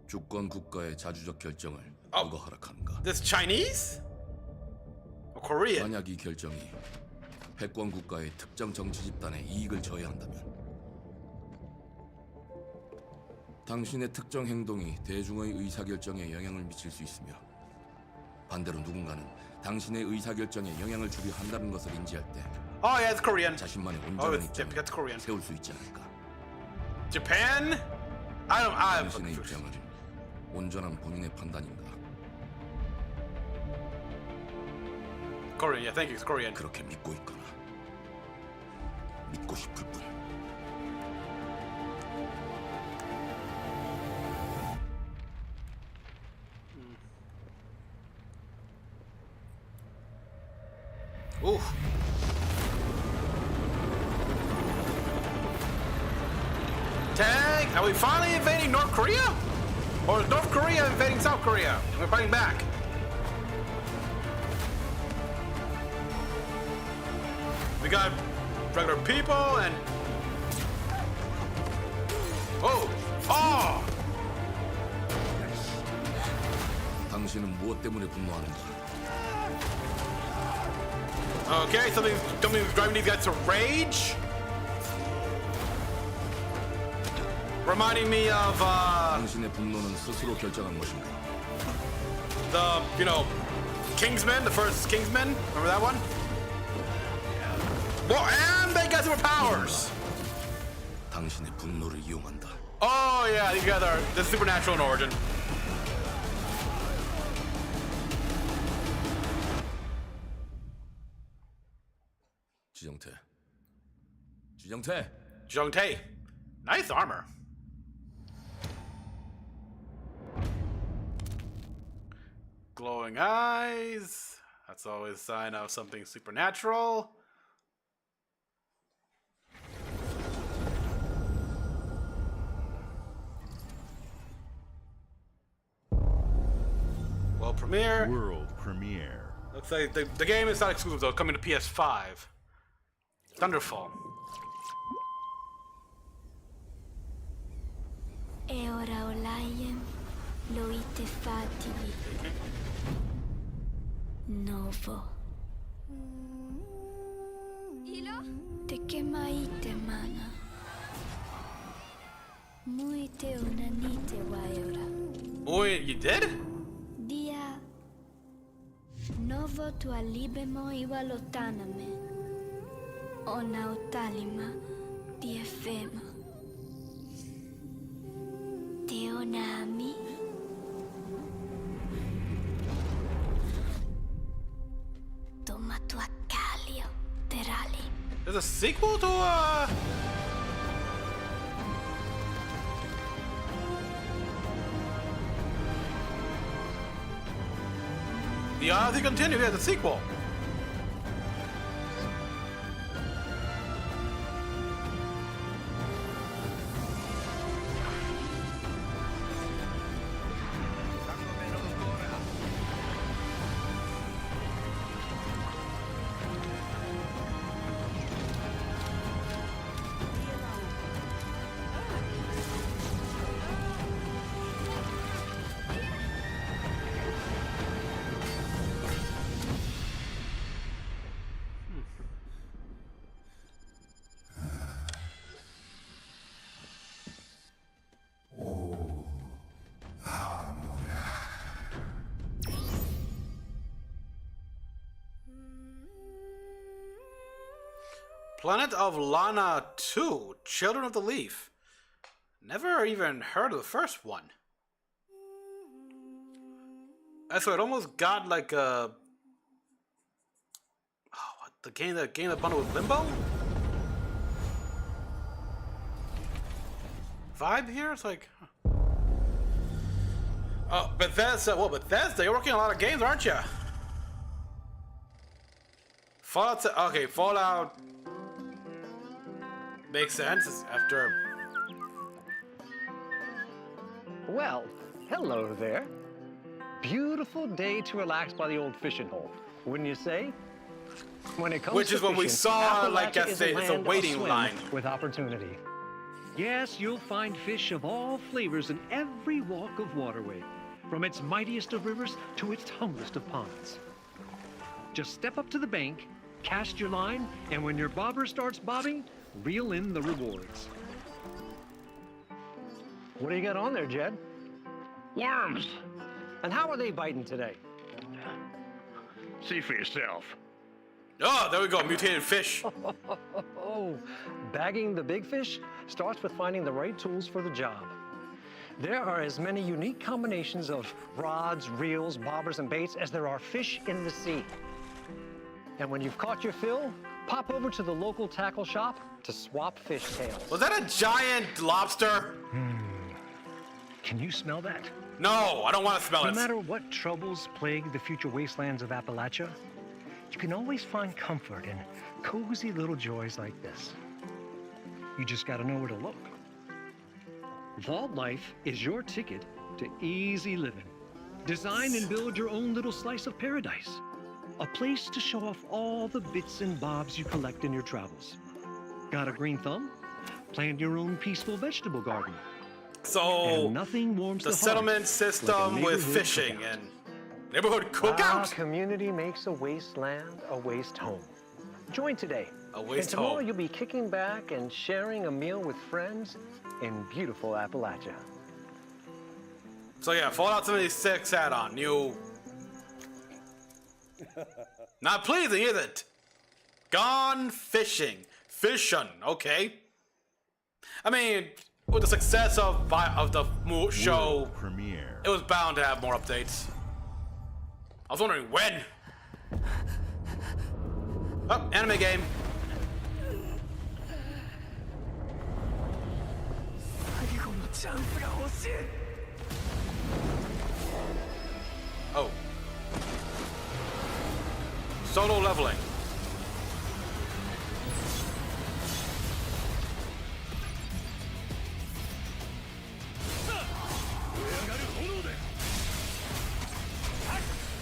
주권 국가의 자주적 결정을 누가 허락하는가? This Chinese? Or Korean? 만약 이 결정이 패권 국가의 특정 정치 집단의 이익을 저해한다면 당신의 특정 행동이 대중의 의사결정에 영향을 미칠 수 있으며 반대로 누군가는 당신의 의사결정에 영향을 주려 한다는 것을 인지할 때 Oh yeah, it's Korean. 자신만의 Oh, 온전한 it's 입장을 Korean. 세울 수 있지 않을까. Japan? 당신의 입장은 온전한 본인의 판단인가. Korean, yeah, thank you, it's Korean. 그렇게 믿고 있거나 믿고 싶을 뿐. Ooh. Tag! Are we finally invading North Korea? Or is North Korea invading South Korea? We're fighting back. We got regular people and... Oh! Oh! 당신은 무엇 때문에 분노하는가? Okay, something's driving these guys to rage. Reminding me of 당신의 분노는 스스로 결정한 것인가? the Kingsman, the first Kingsman. Remember that one? Well, and they got superpowers. 당신의 분노를 이용한다. Oh yeah, these guys are the supernatural in origin. Jijeongtae. Nice armor. Glowing eyes. That's always a sign of something supernatural. World premiere. World premiere. Looks like the game is not exclusive though, coming to PS5. Thunderfall. E ora olaiem loite fativi. Novo. Ilo? Te kemaite mana. Muite unanite waiora. Boy, you did? Dia. Novo tua libemo iwa lotaname. Ona otalima di efema. Teonami. Toma tua calio, terali. There's a sequel to The Odyssey Continued, yeah, the sequel. Planet of Lana 2, Children of the Leaf. Never even heard of the first one. So it almost got like a... Oh, what? The game that bundled with Limbo? Vibe here? It's like... Huh. Oh, Bethesda. Well, Bethesda, you're working on a lot of games, aren't you? Fallout... Okay, Fallout... Makes sense after... Well, hello there. Beautiful day to relax by the old fishing hole, wouldn't you say? When it comes Which to is what we fishing, saw, like Appalachia yesterday, is it's a land waiting aswim line. with opportunity. Yes, you'll find fish of all flavors in every walk of waterway, from its mightiest of rivers to its humblest of ponds. Just step up to the bank, cast your line, and when your bobber starts bobbing, reel in the rewards. What do you got on there, Jed? Worms. And how are they biting today? See for yourself. Oh, there we go, mutated fish. Bagging the big fish starts with finding the right tools for the job. There are as many unique combinations of rods, reels, bobbers, and baits as there are fish in the sea. And when you've caught your fill, pop over to the local tackle shop to swap fish tails. Was that a giant lobster? Can you smell that? No, I don't want to smell it. No matter what troubles plague the future wastelands of Appalachia, you can always find comfort in cozy little joys like this. You just gotta know where to look. Vault Life is your ticket to easy living. Design and build your own little slice of paradise. A place to show off all the bits and bobs you collect in your travels. Got a green thumb? Plant your own peaceful vegetable garden. So, and nothing warms the settlement system like with fishing and neighborhood cookout? Community makes a wasteland a waste home. Join today. A waste and tomorrow home. You'll be kicking back and sharing a meal with friends in beautiful Appalachia. So yeah, Fallout 76 add-on. New... Not pleasing, is it? Gone fishing. Fishin', okay. I mean, with the success of the show, premiere. It was bound to have more updates. I was wondering when. Oh, anime game. Oh. Solo leveling.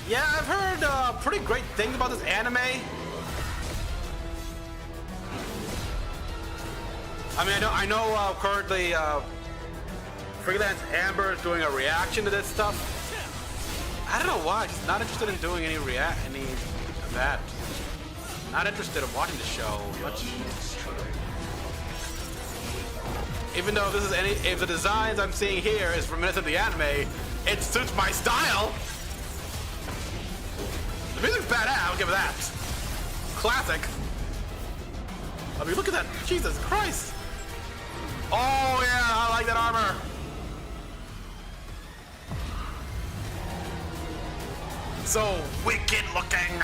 Yeah, I've heard pretty great things about this anime. I mean, I know currently Freelance Amber is doing a reaction to this stuff. I don't know why. She's not interested in doing any of that. Not interested in watching the show much. Even though if the designs I'm seeing here is reminiscent of the anime, it suits my style. The music's badass, I'll give it that. Classic. I mean, look at that. Jesus Christ. Oh, yeah, I like that armor. So wicked looking.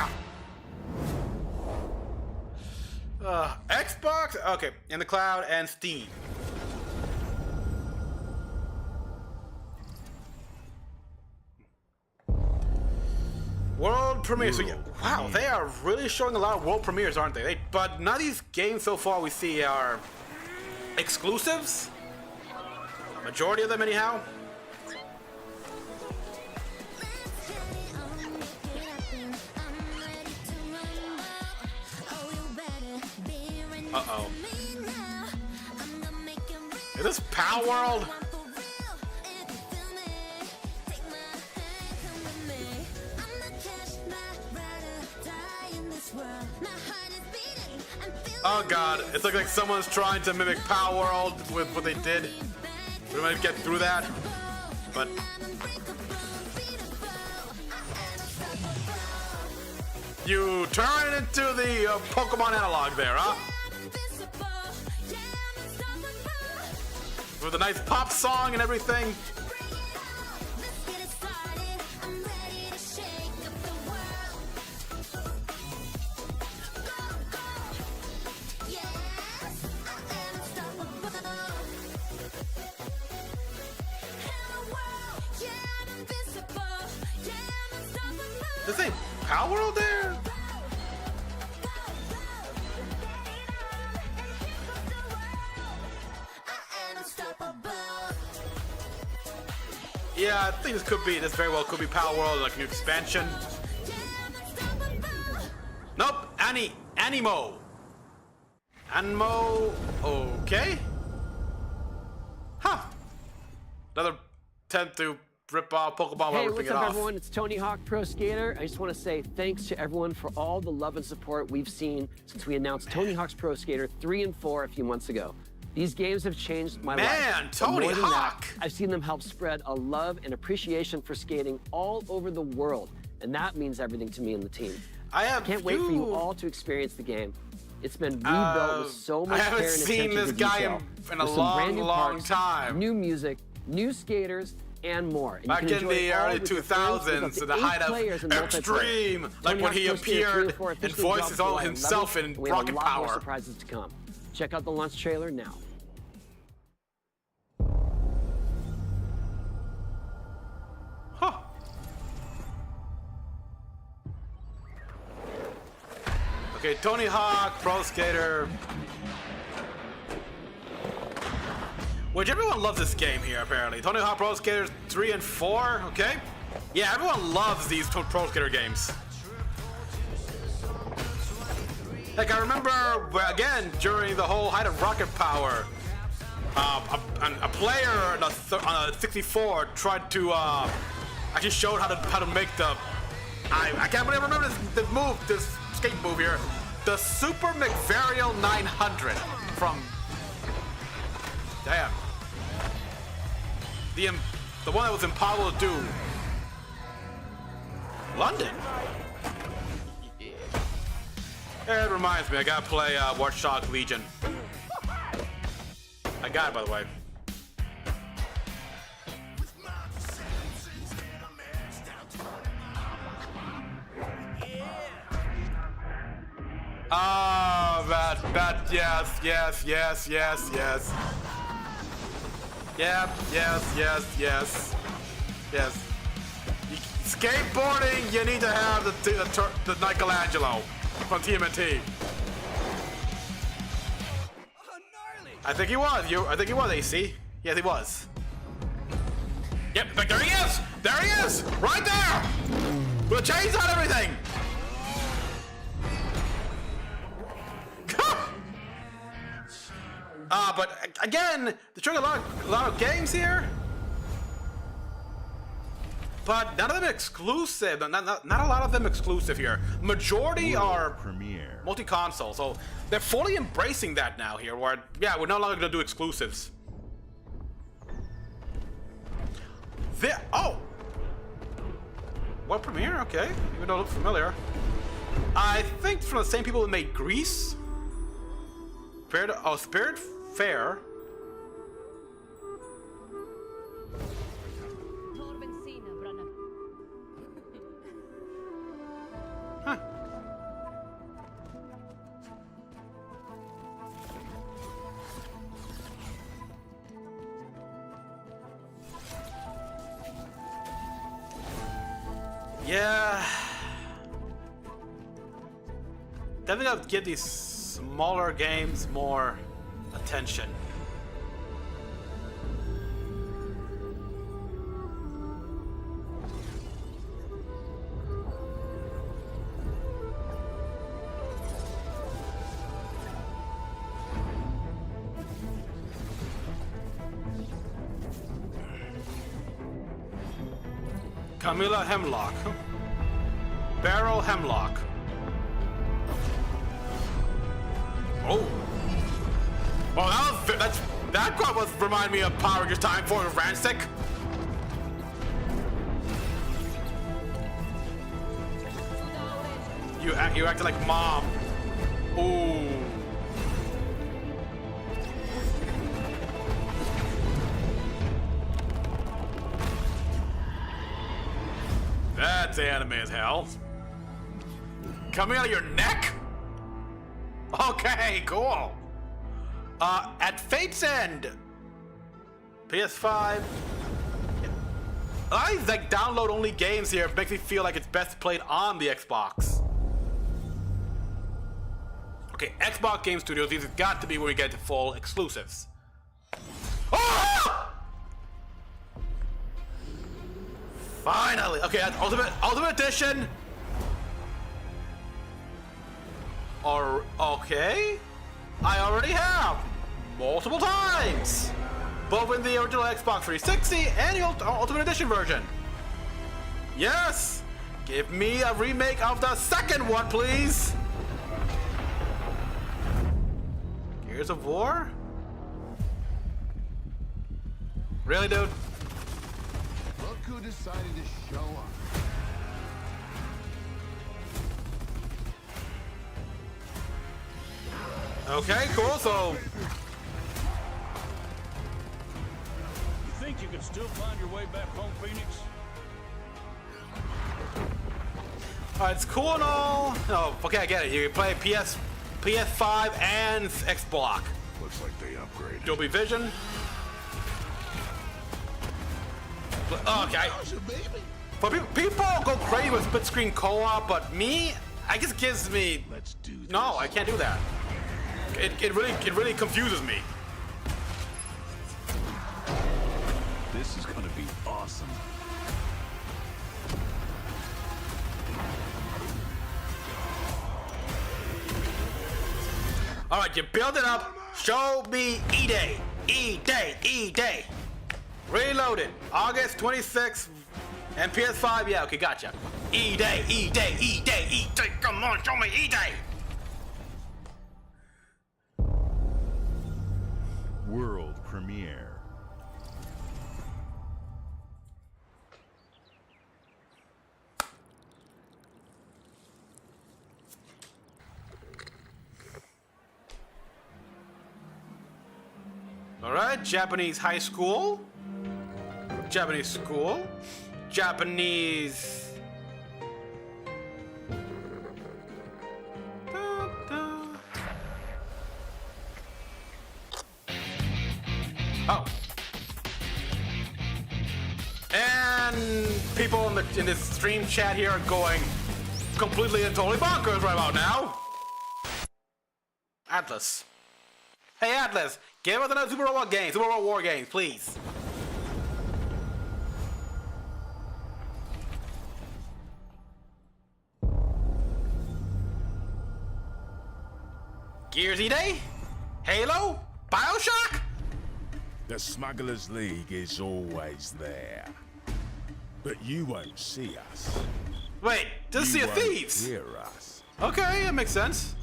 Xbox? Okay, in the cloud and Steam. World premiere. So yeah, wow, they are really showing a lot of world premieres, aren't they? But none of these games so far we see are exclusives. Majority of them, anyhow. Uh-oh. Is this Power World? Oh god, it's like someone's trying to mimic Power World with what they did. We might get through that, but... You turn it into the Pokemon analog there, huh? With a nice pop song and everything. This ain't Power World there? Yeah, I think this very well could be Power World, like a new expansion. Nope, Animo. Animo, okay. Huh. Another attempt to rip off Pokemon while Hey, ripping what's it up, off. everyone? It's Tony Hawk Pro Skater. I just want to say thanks to everyone for all the love and support we've seen since we announced Tony Hawk's Pro Skater 3 and 4 a few months ago. These games have changed my life. Man, But Tony more than Hawk! that, I've seen them help spread a love and appreciation for skating all over the world, and that means everything to me and the team. I can't wait for you all to experience the game. It's been rebuilt with so much care and attention to detail. In a with some brand new long parks, time. new music, new skaters, and more. And Back you can in enjoy the it all early with your friends with up 2000s, to the 8 height players in of multiplayer. Extreme, like Tony when Hawk's he Pro Skater 3 appeared and 4 and officially voiced dropped his own July himself 11th, in and we have Rocket a lot more Power. surprises to come. Check out the launch trailer now. Huh. Okay, Tony Hawk, Pro Skater. Which everyone loves this game here, apparently. Tony Hawk Pro Skater 3 and 4, okay? Yeah, everyone loves these Pro Skater games. Like, I remember, again, during the whole height of Rocket Power, a player on a 64 tried to, actually showed how to make the, I can't believe I remember this skate move here. The Super McVarial 900 from, damn. The one that was impossible to do. London? It reminds me, I gotta play Watchdog Legion. I got it, by the way. Oh, that, yes. Yes. Skateboarding, you need to have the Michelangelo from TMNT. I think he was, AC. Yes, he was. Yep, but there he is! There he is! Right there! With a chainsaw and everything! But again, they're showing a lot of games here. But none of them exclusive. Not a lot of them exclusive here. Majority are premiere, multi-console. So they're fully embracing that now here. Where we're no longer gonna do exclusives. What premiere? Okay, even though it looks familiar. I think from the same people that made Grease. Spirit Fair. Huh. Yeah. Definitely gotta give these smaller games more attention. Camilla Hemlock. Barrel Hemlock. Oh. Well, that quite was remind me of Power Rangers Time for Rancic. You acted like Mom. Ooh. That's anime as hell. Coming out of your neck? Okay, cool. At Fate's End. PS5. I like download only games here. It makes me feel like it's best played on the Xbox. Okay, Xbox Game Studios, these have got to be where we get to full exclusives. Ah! Finally! Okay, that's Ultimate Edition. Or okay, I already have multiple times, both in the original Xbox 360 and the Ultimate Edition version. Yes, give me a remake of the second one, please. Gears of War. Really, dude? Look who decided to show up. Okay, cool. So, You think you can still find your way back home, Phoenix? it's cool and all. No, okay, I get it. You can play PS5 and Xbox. Looks like they upgraded. Dolby Vision. Okay. But people go crazy with split screen co-op, but me, I just gives me. Let's do this. No, I can't do that. It really confuses me. This is gonna be awesome. All right, you build it up. Show me E-Day. E-Day. E-Day. Reloaded. August 26th. And PS5. Yeah, okay, gotcha. E-Day. E-Day. E-Day. E-Day. Come on, show me E-Day. World premiere. All right, Japanese high school. Japanese school. Japanese. Oh. And people in this stream chat here are going completely and totally bonkers right about now. Atlas. Hey Atlas, give us another Super Robot game, Super Robot War game, please. Gears E-Day? Halo? Bioshock? The Smugglers League is always there. But you won't see us. Wait, just Sea of Thieves? Hear us. Okay, that makes sense.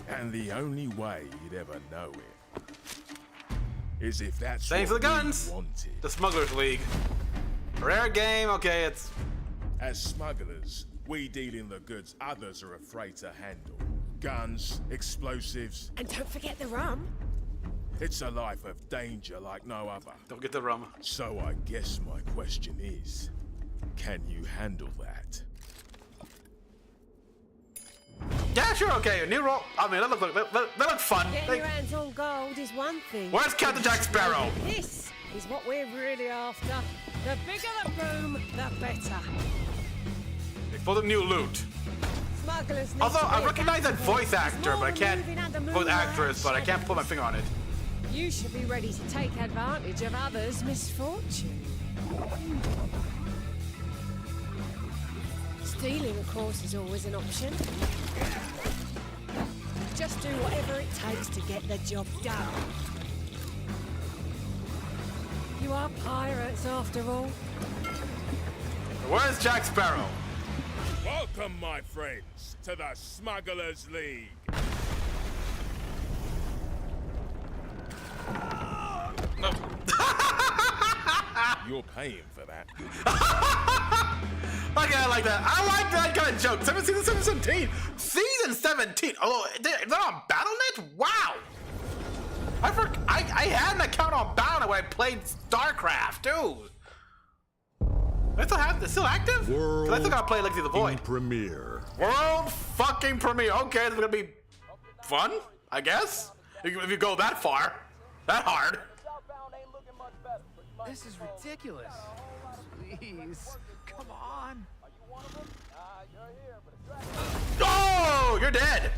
And the only way you'd ever know it is if that's thanks for what the guns. we wanted. The Smugglers League. Rare game, okay, it's... As smugglers, we deal in the goods others are afraid to handle. Guns, explosives. And don't forget the rum. It's a life of danger like no other. Don't get the rum. So I guess my question is, can you handle that? Yeah, sure, okay. New role. I mean, that looks fun. Getting your hands on gold is one thing. Where's Captain Jack Sparrow? This is what we're really after. The bigger the room, the better. For the new loot. Smugglers. Although I recognize that voice actor, but I can't. Voice actress, but I can't put my finger on it. You should be ready to take advantage of others' misfortune. Stealing, of course, is always an option. Just do whatever it takes to get the job done. You are pirates, after all. Where's Jack Sparrow? Welcome, my friends, to the Smugglers League. No. You're paying for that. Okay, I like that. I like that kind of joke. 17. Season 17. Oh, they're on BattleNet? Wow. I had an account on BattleNet when I played StarCraft, too. It's still active? World I still gotta play Legacy of the Void. Premiere. World fucking premiere. Okay, this is gonna be fun, I guess. If you go that far. That hard. This is ridiculous. Please, come on. Oh, you're dead.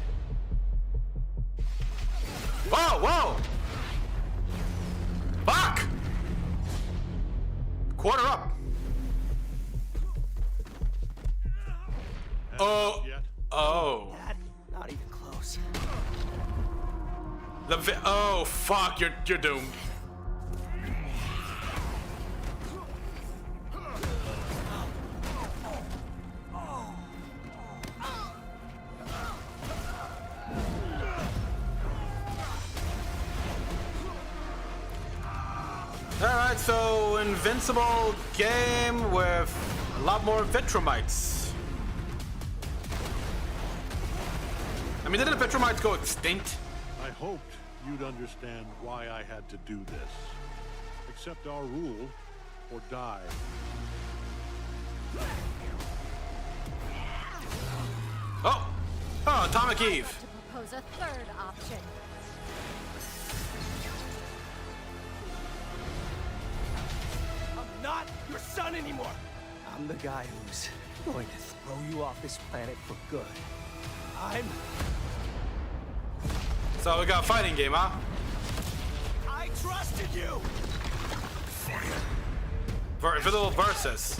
Whoa. Fuck. Quarter up. Oh. Not even close. Oh fuck, you're doomed. Alright, so invincible game with a lot more Vitromites. I mean, didn't the Vitromites go extinct? I hoped you'd understand why I had to do this. Accept our rule or die. Oh! Oh, Atomic Eve. To propose a third option. I'm not your son anymore. I'm the guy who's going to throw you off this planet for good. So we got a fighting game, huh? I trusted you. Invisible versus.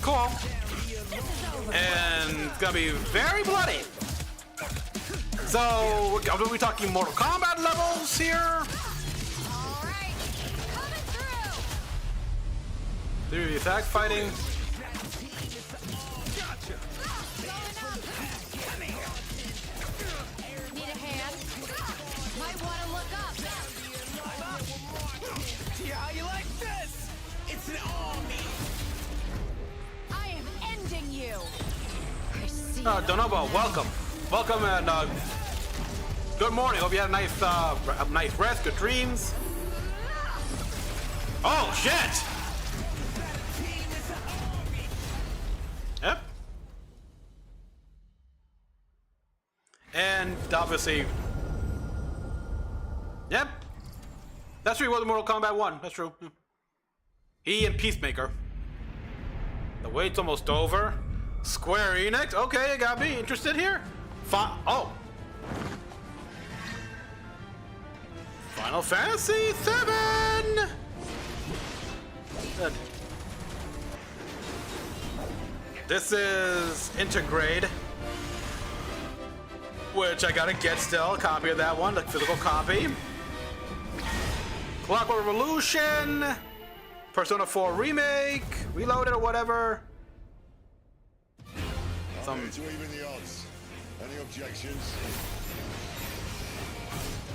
Cool. And it's gonna be very bloody. So, are we talking Mortal Kombat levels here? Through attack fighting. Need a hand? Might want to look up. Yeah, how you like this? It's an army. I am ending you. I see. Donobo, welcome. Welcome and good morning. Hope you had a nice rest, good dreams. Oh shit! Yep. And obviously, yep. That's true. It was Mortal Kombat 1. That's true. He and Peacemaker. The wait's almost over. Square Enix. Okay, you got me interested here. Oh. Final Fantasy 7. Good. This is Integrate, which I gotta get still. A copy of that one, the physical copy. Clockwork Revolution, Persona 4 Remake, Reloaded or whatever. To even the odds. Any objections?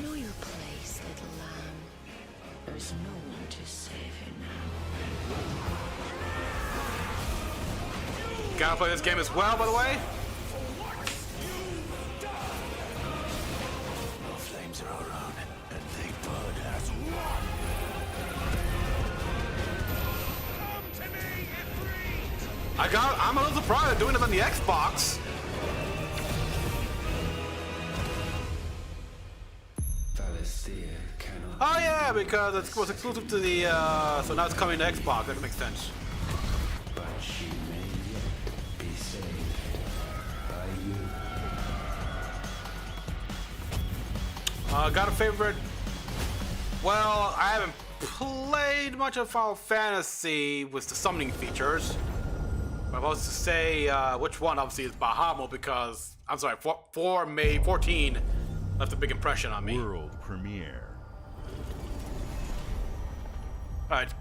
Know your place, little lamb. There's no one to save you now. Gotta play this game as well, by the way. The flames are our own, and they burn as one. I'm a little surprised they're doing it on the Xbox. Oh yeah, because it was exclusive to the, so now it's coming to Xbox. That makes sense. But she may yet be saved by you. Got a favorite? Well, I haven't played much of Final Fantasy with the summoning features. But I was to say which one obviously is Bahamut because, I'm sorry, 14 left a big impression on me. World premiere. Alright,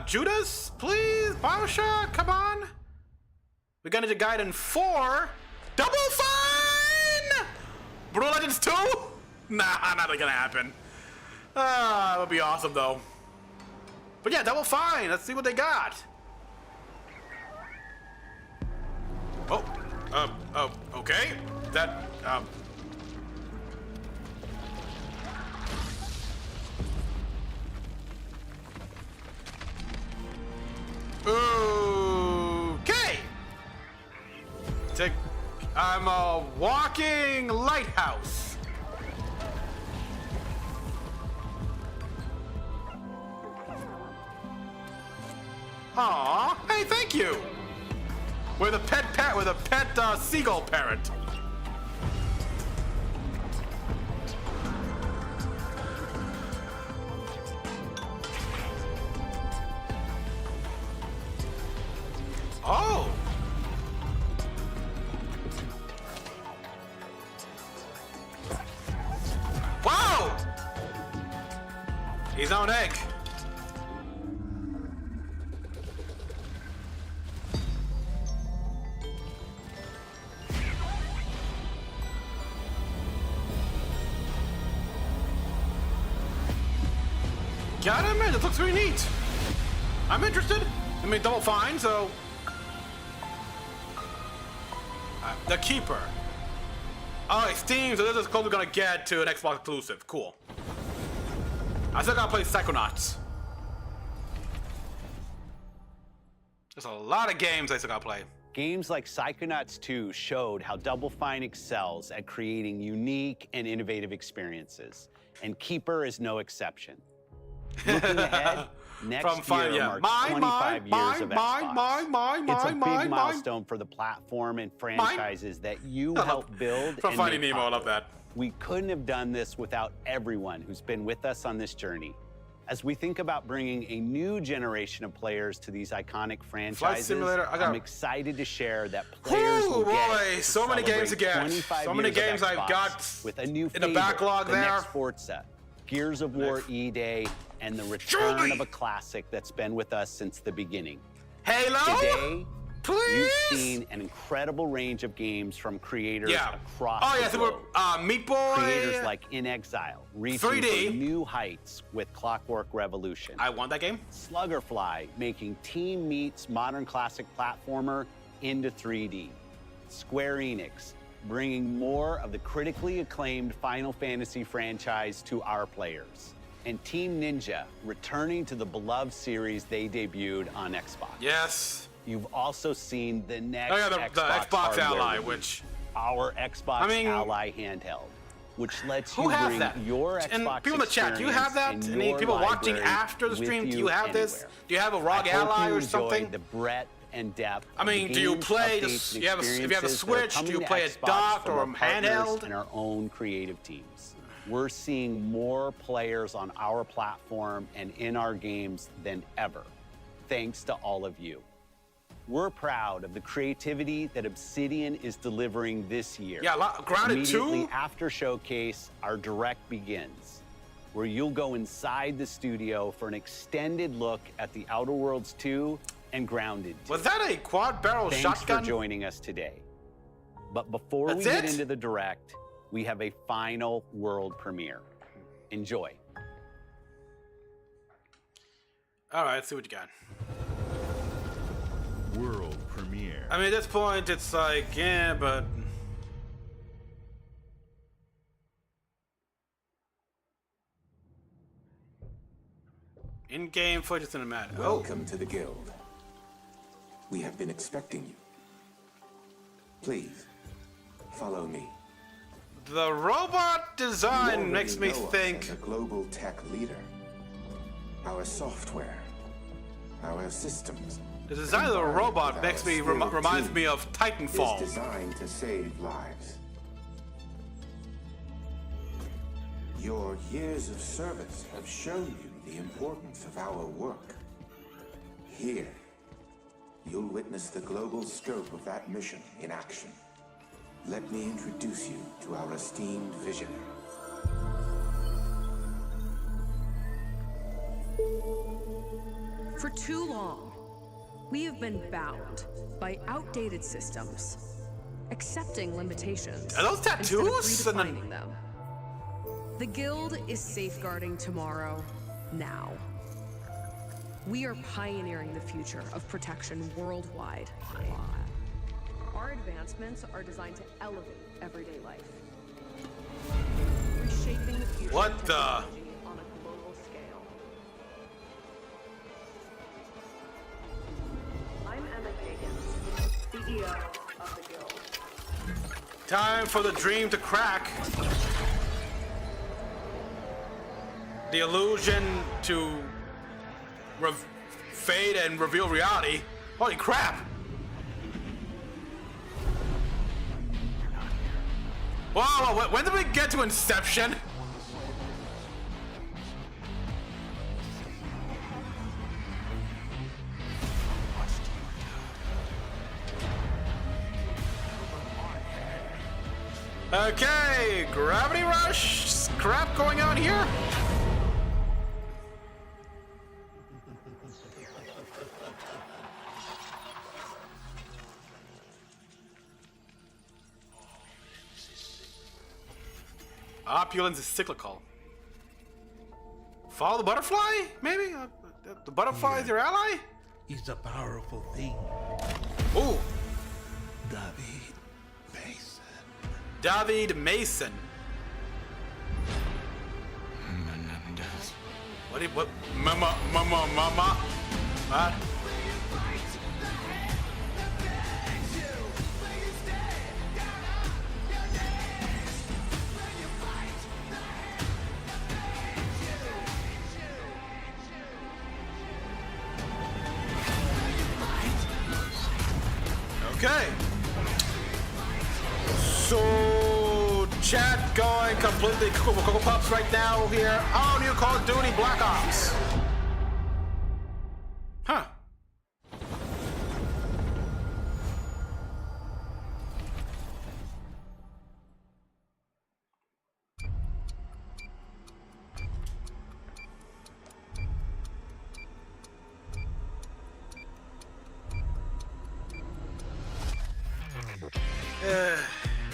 Judas, please? Bioshock, come on. We got into Gaiden 4. Double Fine! Brutal Legends 2? Nah, not gonna happen. That would be awesome though. But yeah, Double Fine. Let's see what they got. Oh, okay. That, okay. I'm a walking lighthouse. Aw, hey, thank you. With a pet seagull parrot. Oh. Wow. He's on egg. gotta admit, it looks really neat. I'm interested. I mean, Double Fine, so... The Keeper. Oh, it's Steam, so this is close we're gonna get to an Xbox exclusive. Cool. I still gotta play Psychonauts. There's a lot of games I still gotta play. Games like Psychonauts 2 showed how Double Fine excels at creating unique and innovative experiences, and Keeper is no exception. Looking ahead, next year marks 25 years of Xbox. It's a big milestone for the platform and franchises that you helped build From and Finding make Nemo, I love popular. that. We couldn't have done this without everyone who's been with us on this journey. As we think about bringing a new generation of players to these iconic franchises, Simulator, I'm excited to share that players will get to so many games celebrate again. 25 So many years of games I've Xbox got with a new in the backlog the there. next Forza, Gears of War E-Day, and the return of a classic that's been with us since the beginning. Halo? Today, please? You've seen an incredible range of games from creators across the so globe. Meat Boy. Creators like In Exile, reaching 3D. for new heights with Clockwork Revolution. I want that game. Sluggerfly, making Team Meat's modern classic platformer into 3D. Square Enix, bringing more of the critically acclaimed Final Fantasy franchise to our players. And Team Ninja, returning to the beloved series they debuted on Xbox. Yes. You've also seen the next the Xbox Ally, release, which... our Xbox Ally handheld, which lets you have bring that? your Xbox And people in the chat, do you have that? experience Any and people your watching library after the stream, with do you have this? anywhere. Do you have a ROG I hope Ally you or enjoy something? the breadth and depth. I mean, of do you games, play updates, and if you have a experiences that are Switch? Do coming you to play a Xbox dock from or our a partners handheld? and our own creative teams. We're seeing more players on our platform and in our games than ever, thanks to all of you. We're proud of the creativity that Obsidian is delivering this year. Yeah, Grounded 2? Immediately after Showcase, our Direct begins, where you'll go inside the studio for an extended look at the Outer Worlds 2 and Grounded 2. Was that a quad barrel Thanks shotgun? for joining us today. But before That's we get it? into the Direct, we have a final world premiere. Enjoy. All right, let's see what you got. World premiere. I mean, at this point, it's like, yeah, but... In-game footage cinematic. Welcome to the Guild. We have been expecting you. Please, follow me. The robot design makes me think... As a global tech leader. Our software, our systems... The design of the robot makes me reminds me of Titanfall. Is designed to save lives. Your years of service have shown you the importance of our work. Here, you'll witness the global scope of that mission in action. Let me introduce you to our esteemed visionary. For too long, we have been bound by outdated systems, accepting limitations. Are those tattoos? Instead of redefining them. The Guild is safeguarding tomorrow, now. We are pioneering the future of protection worldwide. Our advancements are designed to elevate everyday life, reshaping the future What of the? technology on a global scale. I'm Emma Kagan, CEO of the Guild. Time for the dream to crack. The illusion to fade and reveal reality. Holy crap! Wow, when did we get to Inception? Okay, Gravity Rush crap going on here. Opulence is cyclical. Follow the butterfly? Maybe? The butterfly is your ally? Is a powerful thing. Ooh. David Mason. David Mason. What? Mama. What? Okay. So, chat going completely Cocoa Pups right now here. Oh, new Call of Duty Black Ops. Huh.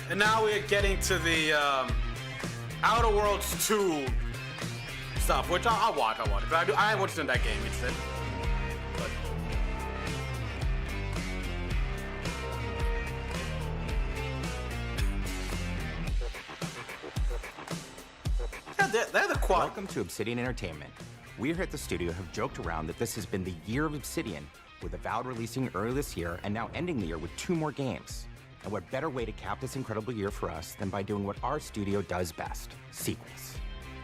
And now we're getting to the Outer Worlds 2 stuff, which I'll watch. But I watched in that game instead. But yeah, they're the quad. Welcome to Obsidian Entertainment. We here at the studio have joked around that this has been the year of Obsidian, with Avowed releasing early this year and now ending the year with 2 more games. And what better way to cap this incredible year for us than by doing what our studio does best, sequels.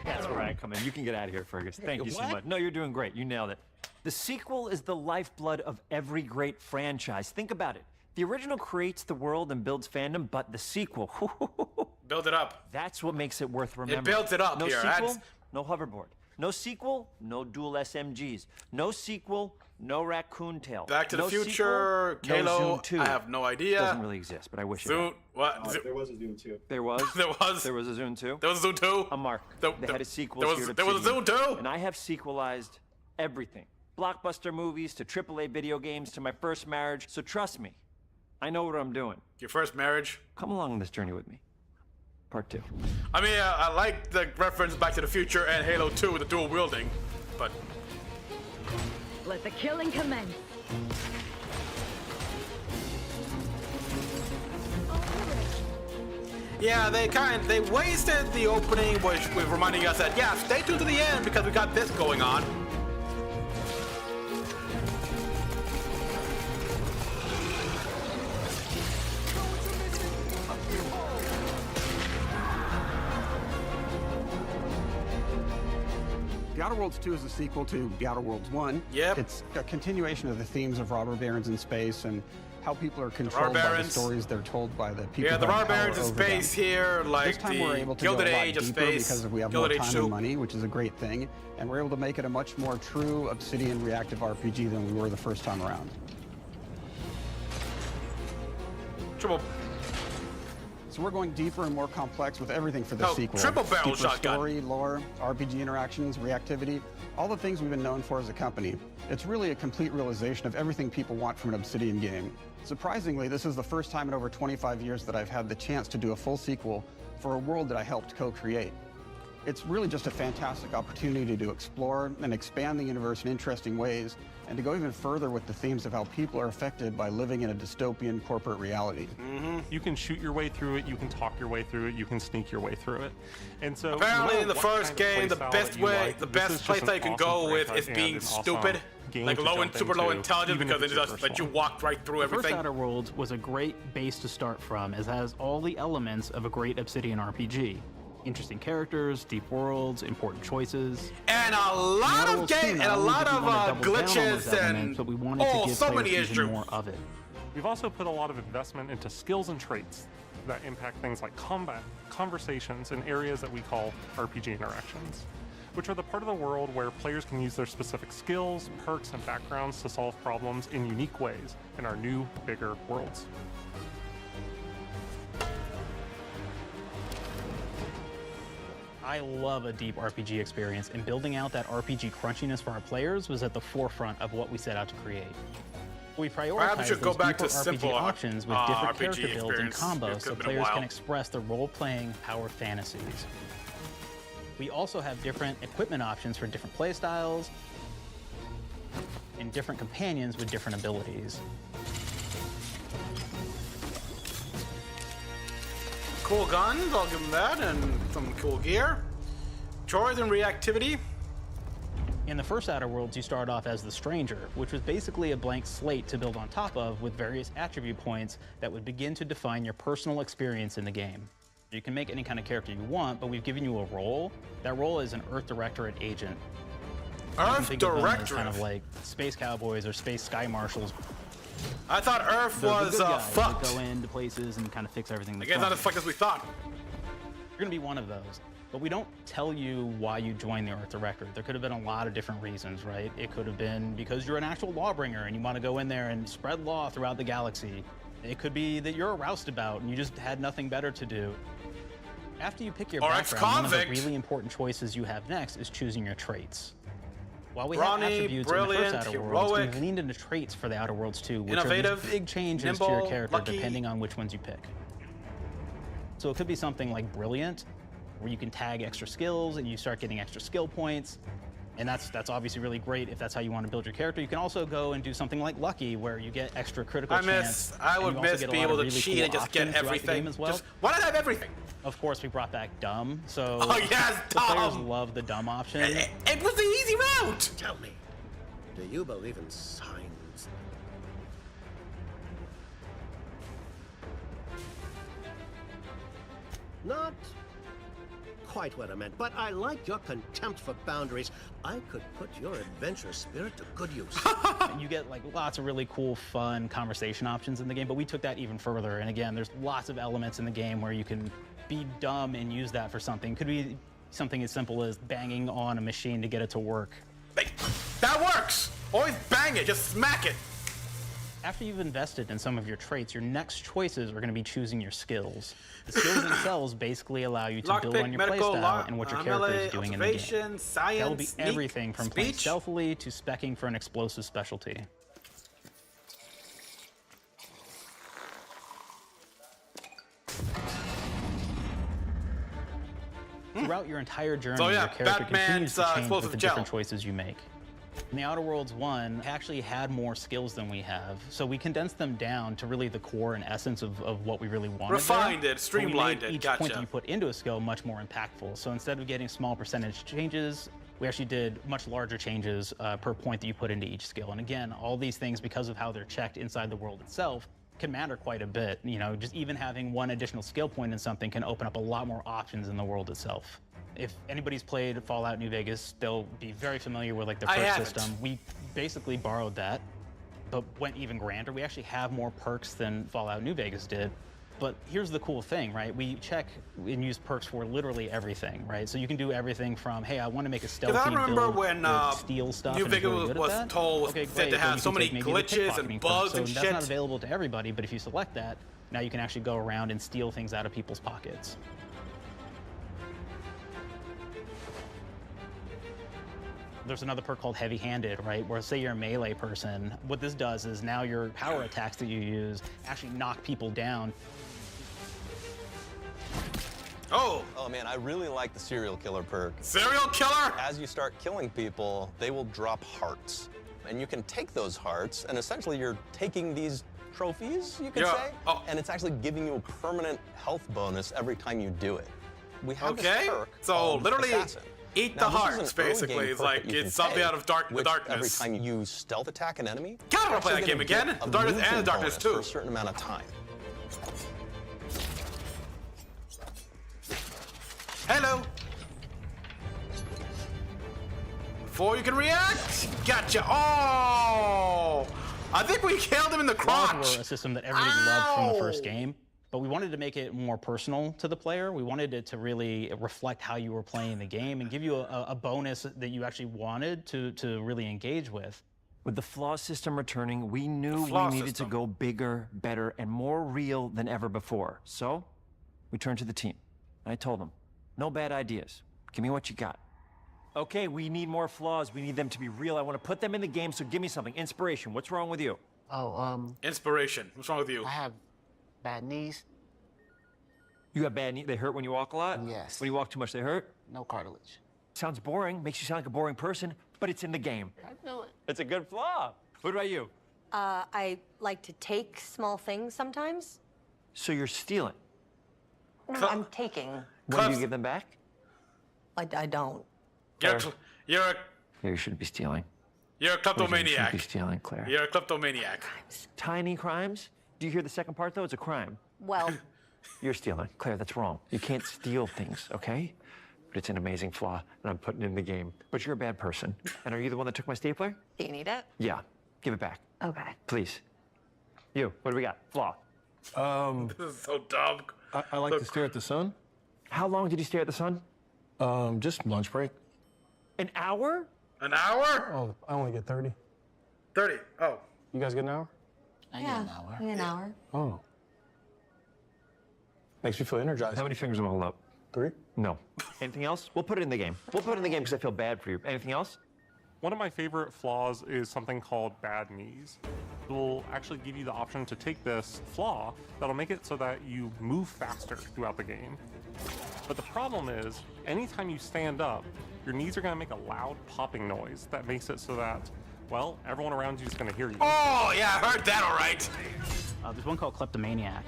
That's where I come in. You can get out of here, Fergus. Thank you so much. No, you're doing great. You nailed it. The sequel is the lifeblood of every great franchise. Think about it. The original creates the world and builds fandom, but the sequel, build it up. That's what makes it worth remembering. It builds it up no here. Sequel, no hoverboard. No sequel, no dual SMGs. No sequel, no raccoon tail. Back to the no Future, sequel, Halo, no Zoom 2. I have no idea. Doesn't really exist, but I wish Zoom, it what? There was a Zoom 2. There was? There was a Zoom 2? There was a Zoom 2? A mark. They had a sequel. There was a Zoom 2? And I have sequelized everything. Blockbuster movies to AAA video games to my first marriage. So trust me, I know what I'm doing. Your first marriage? Come along on this journey with me. Part 2. I mean, I like the reference Back to the Future and Halo 2 with the dual wielding, but... Let the killing commence. Yeah, they wasted the opening, which was reminding us that, yeah, stay tuned to the end because we got this going on. The Outer Worlds 2 is a sequel to The Outer Worlds 1. Yep. It's a continuation of the themes of robber barons in space and how people are controlled by the stories they're told by the people. Yeah, the who have robber barons in power over space them. here, like this time we're able the to go a Gilded lot Age of deeper space, because we have Gilded more Age time 2. and money, which is a great thing, and we're able to make it a much more true Obsidian reactive RPG than we were the first time around. Triple. So we're going deeper and more complex with everything for the sequel. Triple barrel Deeper shotgun. Story, lore, RPG interactions, reactivity, all the things we've been known for as a company. It's really a complete realization of everything people want from an Obsidian game. Surprisingly, this is the first time in over 25 years that I've had the chance to do a full sequel for a world that I helped co-create. It's really just a fantastic opportunity to explore and expand the universe in interesting ways, and to go even further with the themes of how people are affected by living in a dystopian corporate reality. You can shoot your way through it, you can talk your way through it, you can sneak your way through it. And so apparently in the first game, the best playstyle you can go with is being stupid. Like super low intelligence, because it just let you walk right through everything. The first Outer Worlds was a great base to start from, as it has all the elements of a great Obsidian RPG. Interesting characters, deep worlds, important choices. And a lot of glitches and but we wanted to give so many players even issues. more of it. We've also put a lot of investment into skills and traits that impact things like combat, conversations, and areas that we call RPG interactions, which are the part of the world where players can use their specific skills, perks, and backgrounds to solve problems in unique ways in our new, bigger worlds. I love a deep RPG experience, and building out that RPG crunchiness for our players was at the forefront of what we set out to create. We prioritize those go back to deeper RPG simple options with different RPG character builds and experience. combos It's so been a players while. can express their role-playing power fantasies. We also have different equipment options for different playstyles and different companions with different abilities. Cool guns, I'll give them that, and some cool gear. Choice and reactivity. In the first Outer Worlds, you start off as the Stranger, which was basically a blank slate to build on top of with various attribute points that would begin to define your personal experience in the game. You can make any kind of character you want, but we've given you a role. That role is an Earth Directorate agent. Earth think of them as Directorate? kind of like space cowboys or space sky marshals. I thought Earth was the good guys fucked. that go into places and kind of fix everything. I that's guess not wrong. as fucked as we thought. You're gonna be one of those. But we don't tell you why you joined the Earth Directorate. There could have been a lot of different reasons, right? It could have been because you're an actual lawbringer and you want to go in there and spread law throughout the galaxy. It could be that you're a roustabout and you just had nothing better to do. After you pick your Or background, one of the ex-convict. really important choices you have next is choosing your traits. While we Brawny, have attributes brilliant, in the first Outer Worlds, heroic, we've leaned into traits for the Outer Worlds too, which innovative, are these big changes to your nimble, character lucky. depending on which ones you pick. So it could be something like brilliant, where you can tag extra skills and you start getting extra skill points. And that's obviously really great if that's how you want to build your character. You can also go and do something like lucky, where you get extra critical chance. I and would you also miss get a being lot of able to really cheat cool and just get options throughout the everything. game as well. Just, why not have everything? Of course, we brought back dumb. So Oh, yes, the players dumb. love the dumb option. It was the easy route. Tell me, do you believe in signs? Not quite what I meant, but I like your contempt for boundaries. I could put your adventure spirit to good use. You get like lots of really cool, fun conversation options in the game, but we took that even further. And again, there's lots of elements in the game where you can be dumb and use that for something. Could be something as simple as banging on a machine to get it to work. That works. Always bang it. Just smack it. After you've invested in some of your traits, your next choices are going to be choosing your skills. The skills themselves basically allow you to build on your playstyle and what your character is doing in the game. Science, that will be sneak, everything from playing speech. stealthily to speccing for an explosive specialty. Throughout your entire journey, So, yeah, your character Batman's, continues to change explosive with the gel. different choices you make. In the Outer Worlds 1, actually had more skills than we have, so we condensed them down to really the core and essence of what we really wanted. Refined there. it, streamlined But we made it, each gotcha. point that you put into a skill much more impactful. So instead of getting small percentage changes, we actually did much larger changes per point that you put into each skill. And again, all these things, because of how they're checked inside the world itself, can matter quite a bit. You know, just even having one additional skill point in something can open up a lot more options in the world itself. If anybody's played Fallout New Vegas, they'll be very familiar with like the I perk haven't. system. We basically borrowed that, but went even grander. We actually have more perks than Fallout New Vegas did. But here's the cool thing, right? We check and use perks for literally everything, right? So you can do everything from, hey, I want to make a stealthy Because I remember build when with steal stuff. New and it's Vegas really good at was that. told Okay, said great, to then have you so can many take maybe the glitches and pickpocketing perk. bugs so and that's shit. not available to everybody, but if you select that, now you can actually go around and steal things out of people's pockets. There's another perk called heavy-handed, right? Where say you're a melee person, what this does is now your power attacks that you use actually knock people down. Oh man, I really like the serial killer perk. Serial killer? As you start killing people, they will drop hearts. And you can take those hearts, and essentially you're taking these trophies, you could Yeah. say, and it's actually giving you a permanent health bonus every time you do it. We have this Okay, perk so called literally Assassin. eat Now, the this is hearts, an early basically. game It's perk like that you it's can something take, out of the which darkness. Every time you stealth attack an enemy, Gotta you're play that actually game gonna again. get a The darkness and the movement darkness bonus too. for a certain amount of time. Hello. Before you can react, gotcha. Oh, I think we killed him in the Claws crotch. were a system that everybody loved from the first game, but we wanted to make it more personal to the player. We wanted it to really reflect how you were playing the game and give you a bonus that you actually wanted to really engage with. With the flaw system returning, we knew we flaw needed system. to go bigger, better, and more real than ever before. So, we turned to the team. I told them, no bad ideas. Give me what you got. Okay, we need more flaws. We need them to be real. I want to put them in the game, so give me something. Inspiration. What's wrong with you? Inspiration. What's wrong with you? I have bad knees. You got bad knees? They hurt when you walk a lot? Yes. When you walk too much, they hurt? no cartilage. Sounds boring, makes you sound like a boring person, but it's in the game. I know it. It's a good flaw. What about you? I like to take small things sometimes. So you're stealing. No, I'm taking. When do you give them back? I don't. You're a You shouldn't be stealing. You're a You shouldn't kleptomaniac. be stealing, Claire. You're a kleptomaniac. Tiny crimes? Do you hear the second part, though? It's a crime. Well, You're stealing. Claire, that's wrong. You can't steal things, okay? But it's an amazing flaw, and I'm putting it in the game. But you're a bad person. And are you the one that took my stapler? do you need it? Yeah. Give it back. Okay. Please. You, what do we got? Flaw. This is so dumb. I like to stare at the sun. How long did you stare at the sun? Just lunch break. An hour? An hour? Oh, I only get 30. 30. Oh. You guys get an hour? I get an hour. An hour. Oh. Makes me feel energized. How many fingers am I holding up? 3? No. Anything else? We'll put it in the game. We'll put it in the game because I feel bad for you. Anything else? One of my favorite flaws is something called bad knees. It will actually give you the option to take this flaw that'll make it so that you move faster throughout the game. But the problem is, anytime you stand up, your knees are going to make a loud popping noise that makes it so that, well, everyone around you is going to hear you. Oh, yeah, I heard that all right. There's one called Kleptomaniac.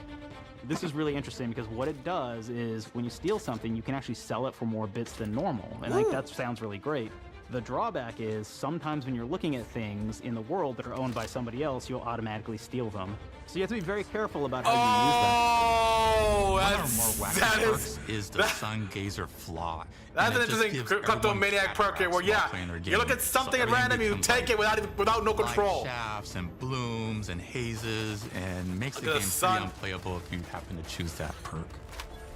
This is really interesting because what it does is when you steal something, you can actually sell it for more bits than normal. And like that sounds really great. The drawback is sometimes when you're looking at things in the world that are owned by somebody else, you'll automatically steal them. So you have to be very careful about how you use them. Oh, One of our more wacky perks is the Sun Gazer flaw. That's an interesting kleptomaniac perk here where, yeah, you look at something at random, you take it without no control. Shafts and blooms and hazes and makes the Look at game the sun. pretty unplayable if you happen to choose that perk.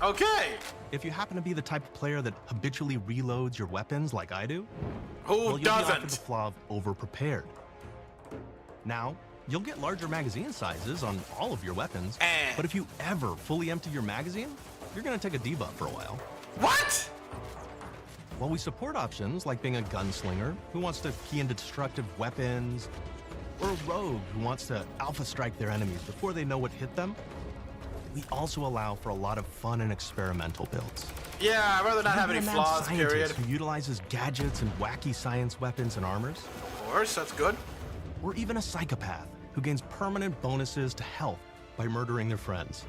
Okay. If you happen to be the type of player that habitually reloads your weapons like I do, Who you'll be offered doesn't? the flaw of overprepared. Now, you'll get larger magazine sizes on all of your weapons, but if you ever fully empty your magazine, you're gonna take a debuff for a while. What? While we support options like being a gunslinger who wants to key into destructive weapons, or a rogue who wants to alpha strike their enemies before they know what hit them, we also allow for a lot of fun and experimental builds. Yeah, I'd rather not have any Even a mad flaws, scientist period. Who utilizes gadgets and wacky science weapons and armors. Of course, that's good. Or even a psychopath who gains permanent bonuses to health by murdering their friends.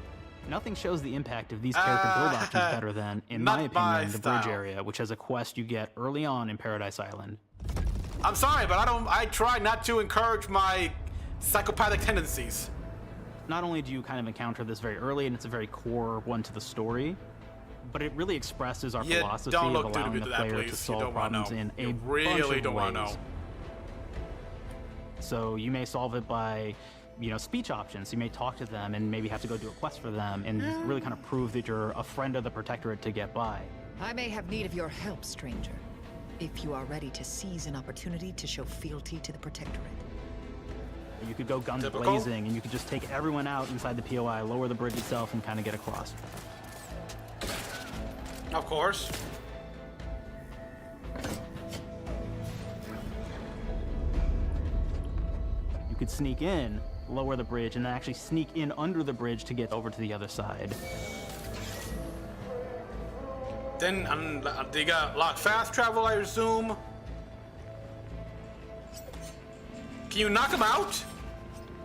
Nothing shows the impact of these character build options better than, in my opinion, the bridge area, which has a quest you get early on in Paradise Island. I'm sorry, but I try not to encourage my psychopathic tendencies. Not only do you kind of encounter this very early, and it's a very core one to the story, but it really expresses our philosophy don't of look too allowing deep the into that, player please. to You solve don't wanna problems know. in a You bunch really of don't wanna ways. know. So you may solve it by, speech options. You may talk to them and maybe have to go do a quest for them and really kind of prove that you're a friend of the Protectorate to get by. I may have need of your help, stranger, if you are ready to seize an opportunity to show fealty to the Protectorate. You could go guns Typical. blazing, and you could just take everyone out inside the POI, lower the bridge itself, and kind of get across. Of course. You could sneak in, lower the bridge, and then actually sneak in under the bridge to get over to the other side. Then they got lock fast travel, I assume. Can you knock them out?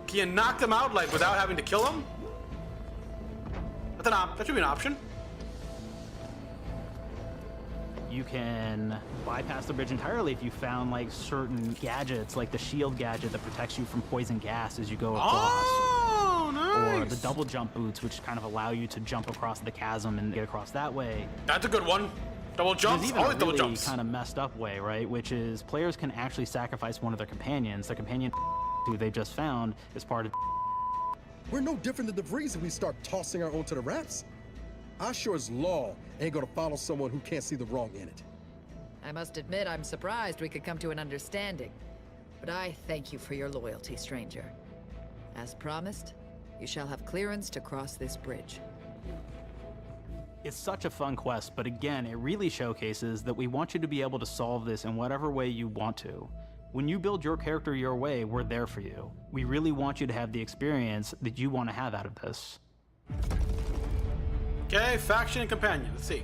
Can you knock them out like without having to kill them? That should be an option. You can bypass the bridge entirely if you found like certain gadgets, like the shield gadget that protects you from poison gas as you go across. Oh, nice. Or the double jump boots, which kind of allow you to jump across the chasm and get across that way. That's a good one. Double jumps, There's even always a double really jumps. kind of messed up way, right? Which is players can actually sacrifice one of their companions. Their companion who they just found is part of. We're no different than the Vrees if we start tossing our own to the rats. I sure as law ain't gonna follow someone who can't see the wrong in it. I must admit, I'm surprised we could come to an understanding. But I thank you for your loyalty, stranger. As promised, you shall have clearance to cross this bridge. It's such a fun quest, but again, it really showcases that we want you to be able to solve this in whatever way you want to. When you build your character your way, we're there for you. We really want you to have the experience that you want to have out of this. Okay, faction and companion. Let's see.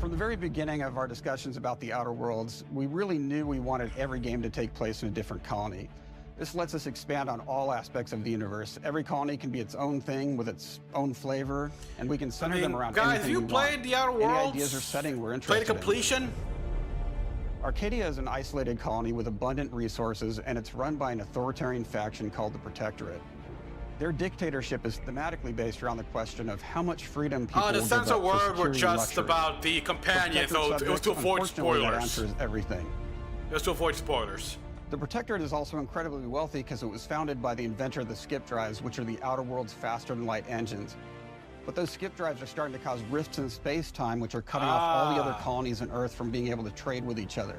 From the very beginning of our discussions about the Outer Worlds, we really knew we wanted every game to take place in a different colony. This lets us expand on all aspects of the universe. Every colony can be its own thing with its own flavor, and we can center them around guys, anything you we played want. the Outer Any Worlds? ideas or setting we're Played interested a completion? Arcadia is an isolated colony with abundant resources, and it's run by an authoritarian faction called the Protectorate. Their dictatorship is thematically based around the question of how much freedom people will The give censor up for word were security just luxury. about the companion, so it was to avoid Unfortunately, that spoilers. answers everything. It was to avoid spoilers. The Protectorate is also incredibly wealthy because it was founded by the inventor of the skip drives, which are the Outer World's faster-than-light engines. But those skip drives are starting to cause rifts in space-time, which are cutting off all the other colonies on Earth from being able to trade with each other.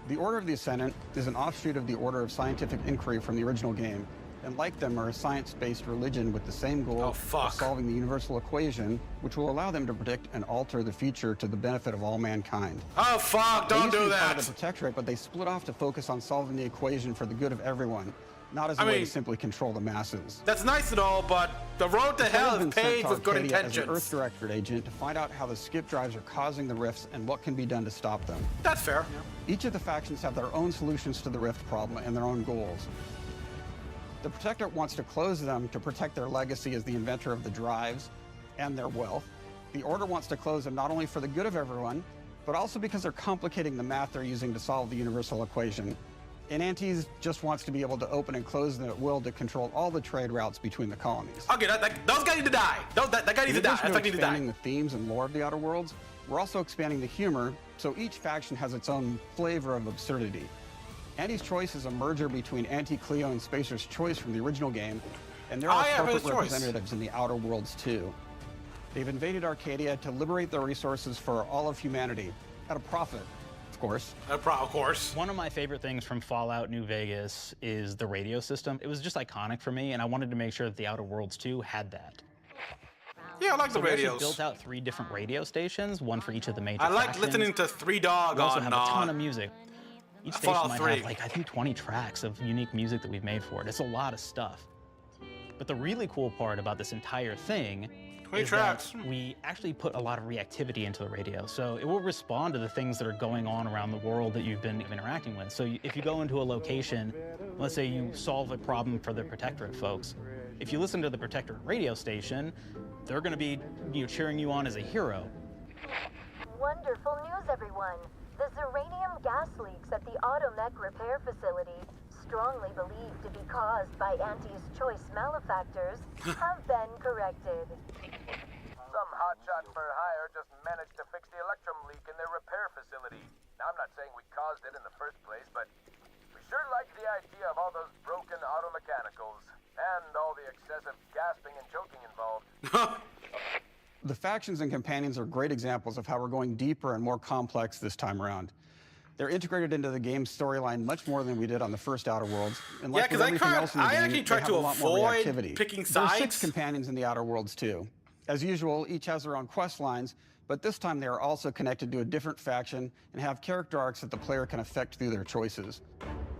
The Order of the Ascendant is an offshoot of the Order of Scientific Inquiry from the original game, and like them are a science-based religion with the same goal of solving the universal equation, which will allow them to predict and alter the future to the benefit of all mankind. Oh fuck, don't do They used to be part that! of the Protectorate, but they split off to focus on solving the equation for the good of everyone, not as a way to simply control the masses. That's nice and all, but the road to hell is paved with good As an intentions. Earth Directorate agent to find out how the skip drives are causing the rifts and what can be done to stop them. That's fair. Each of the factions have their own solutions to the rift problem and their own goals. The Protectorate wants to close them to protect their legacy as the inventor of the drives and their wealth. The Order wants to close them not only for the good of everyone, but also because they're complicating the math they're using to solve the universal equation. And Antes just wants to be able to open and close them at will to control all the trade routes between the colonies. Okay, those guys need to die. That guy needs to die. That guy needs to die. Expanding the themes and lore of the Outer Worlds, we're also expanding the humor, so each faction has its own flavor of absurdity. Anti's Choice is a merger between Anti-Cleo and Spacer's Choice from the original game, and there are corporate representatives in the Outer Worlds too. They've invaded Arcadia to liberate their resources for all of humanity, at a profit, of course. Of course. One of my favorite things from Fallout New Vegas is the radio system. It was just iconic for me, and I wanted to make sure that the Outer Worlds 2 had that. Yeah, I like the we actually radios. built out 3 different radio stations, one for each of the major I like factions. listening to Three Dog We also on have a ton of music. Each station Fallout might 3. have, like, I think 20 tracks of unique music that we've made for it. It's a lot of stuff. But the really cool part about this entire thing 20 is tracks. that we actually put a lot of reactivity into the radio. So it will respond to the things that are going on around the world that you've been interacting with. So if you go into a location, let's say you solve a problem for the Protectorate folks, if you listen to the Protectorate radio station, they're going to be cheering you on as a hero. Wonderful news, everyone. The Zeranium gas leaks at the Automech repair facility, strongly believed to be caused by Anti's Choice malefactors, have been corrected. Some hotshot for hire just managed to fix the electrum leak in their repair facility. Now, I'm not saying we caused it in the first place, but we sure like the idea of all those broken automechanicals and all the excessive gasping and choking involved. The factions and companions are great examples of how we're going deeper and more complex this time around. They're integrated into the game's storyline much more than we did on the first Outer Worlds. And like with everything else in the game, actually tried they have to a lot more avoid reactivity. picking There's 6 sides. companions in the Outer Worlds too. As usual, each has their own quest lines, but this time they are also connected to a different faction and have character arcs that the player can affect through their choices.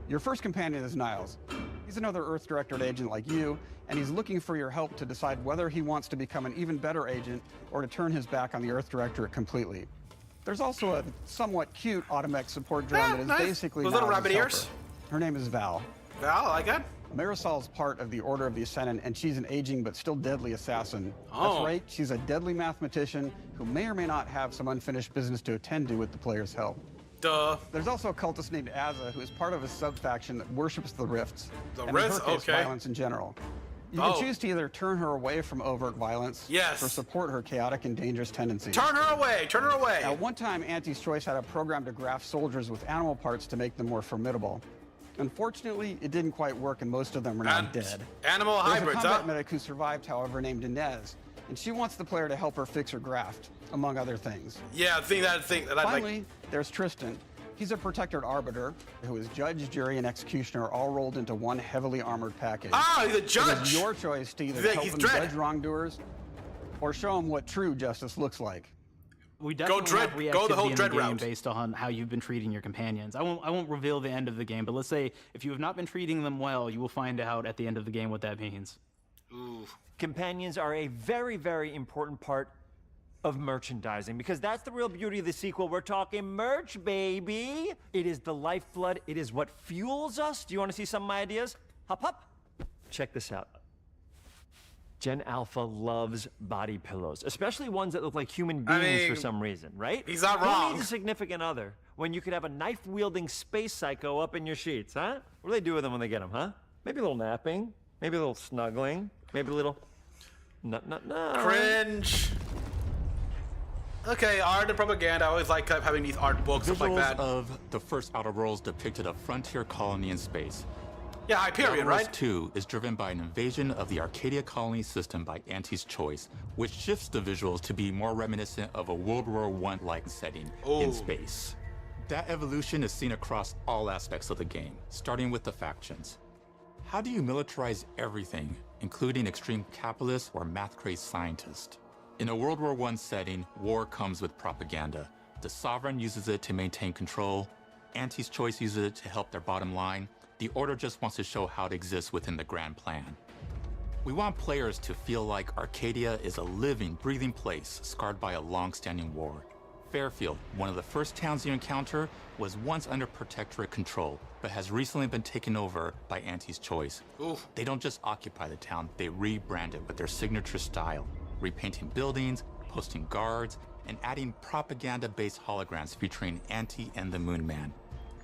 Your first companion is Niles. He's another Earth Directorate agent like you, and he's looking for your help to decide whether he wants to become an even better agent or to turn his back on the Earth Directorate completely. There's also a somewhat cute Automech support drone that is nice. basically Those little Niles' rabbit helper. ears? Her name is Val. Val, I like that. Marisol's part of the Order of the Ascendant, and she's an aging but still deadly assassin. Oh. That's right, she's a deadly mathematician who may or may not have some unfinished business to attend to with the player's help. Duh. There's also a cultist named Azza who is part of a sub-faction that worships the Rifts. The and Rifts? in her case, Okay. violence in general. You Oh. can choose to either turn her away from overt violence Yes. or support her chaotic and dangerous tendencies. Turn her away! Turn her away! At one time, Anti's Choice had a program to graft soldiers with animal parts to make them more formidable. Unfortunately, it didn't quite work and most of them are now dead. Animal There's hybrids, a combat huh? medic who survived, however, named Inez, and she wants the player to help her fix her graft, among other things. Yeah, that Finally, there's Tristan. He's a protected arbiter who is judge, jury, and executioner all rolled into one heavily armored package. Ah, he's a It judge! is your choice to either He's help he's him dread. judge wrongdoers or show him what true justice looks like. We definitely Dread- have reactivity go the whole in the Dread game route. based on how you've been treating your companions. I won't reveal the end of the game, but let's say if you have not been treating them well, you will find out at the end of the game what that means. Companions are a very, very important part of merchandising, because that's the real beauty of the sequel. We're talking merch, baby. It is the lifeblood. It is what fuels us. Do you want to see some of my ideas? Hop, hop. Check this out. Gen Alpha loves body pillows, especially ones that look like human beings for some reason, right? He's not Who wrong. needs a significant other when you could have a knife-wielding space psycho up in your sheets, huh? What do they do with them when they get them, huh? Maybe a little napping, maybe a little snuggling, maybe a little... No. Cringe. Okay, art and propaganda. I always like having these art books, stuff like Visuals that. of the first Outer Worlds depicted a frontier colony in space. Yeah, Hyperion, Outer Worlds right? 2 is driven by an invasion of the Arcadia colony system by Auntie's Choice, which shifts the visuals to be more reminiscent of a World War I-like setting in space. That evolution is seen across all aspects of the game, starting with the factions. How do you militarize everything, including extreme capitalists or math-crazed scientists? In a World War I setting, war comes with propaganda. The Sovereign uses it to maintain control, Auntie's Choice uses it to help their bottom line. The Order just wants to show how it exists within the grand plan. We want players to feel like Arcadia is a living, breathing place scarred by a long-standing war. Fairfield, one of the first towns you encounter, was once under Protectorate control, but has recently been taken over by Auntie's Choice. Oof. They don't just occupy the town, they rebrand it with their signature style, repainting buildings, posting guards, and adding propaganda-based holograms featuring Auntie and the Moon Man.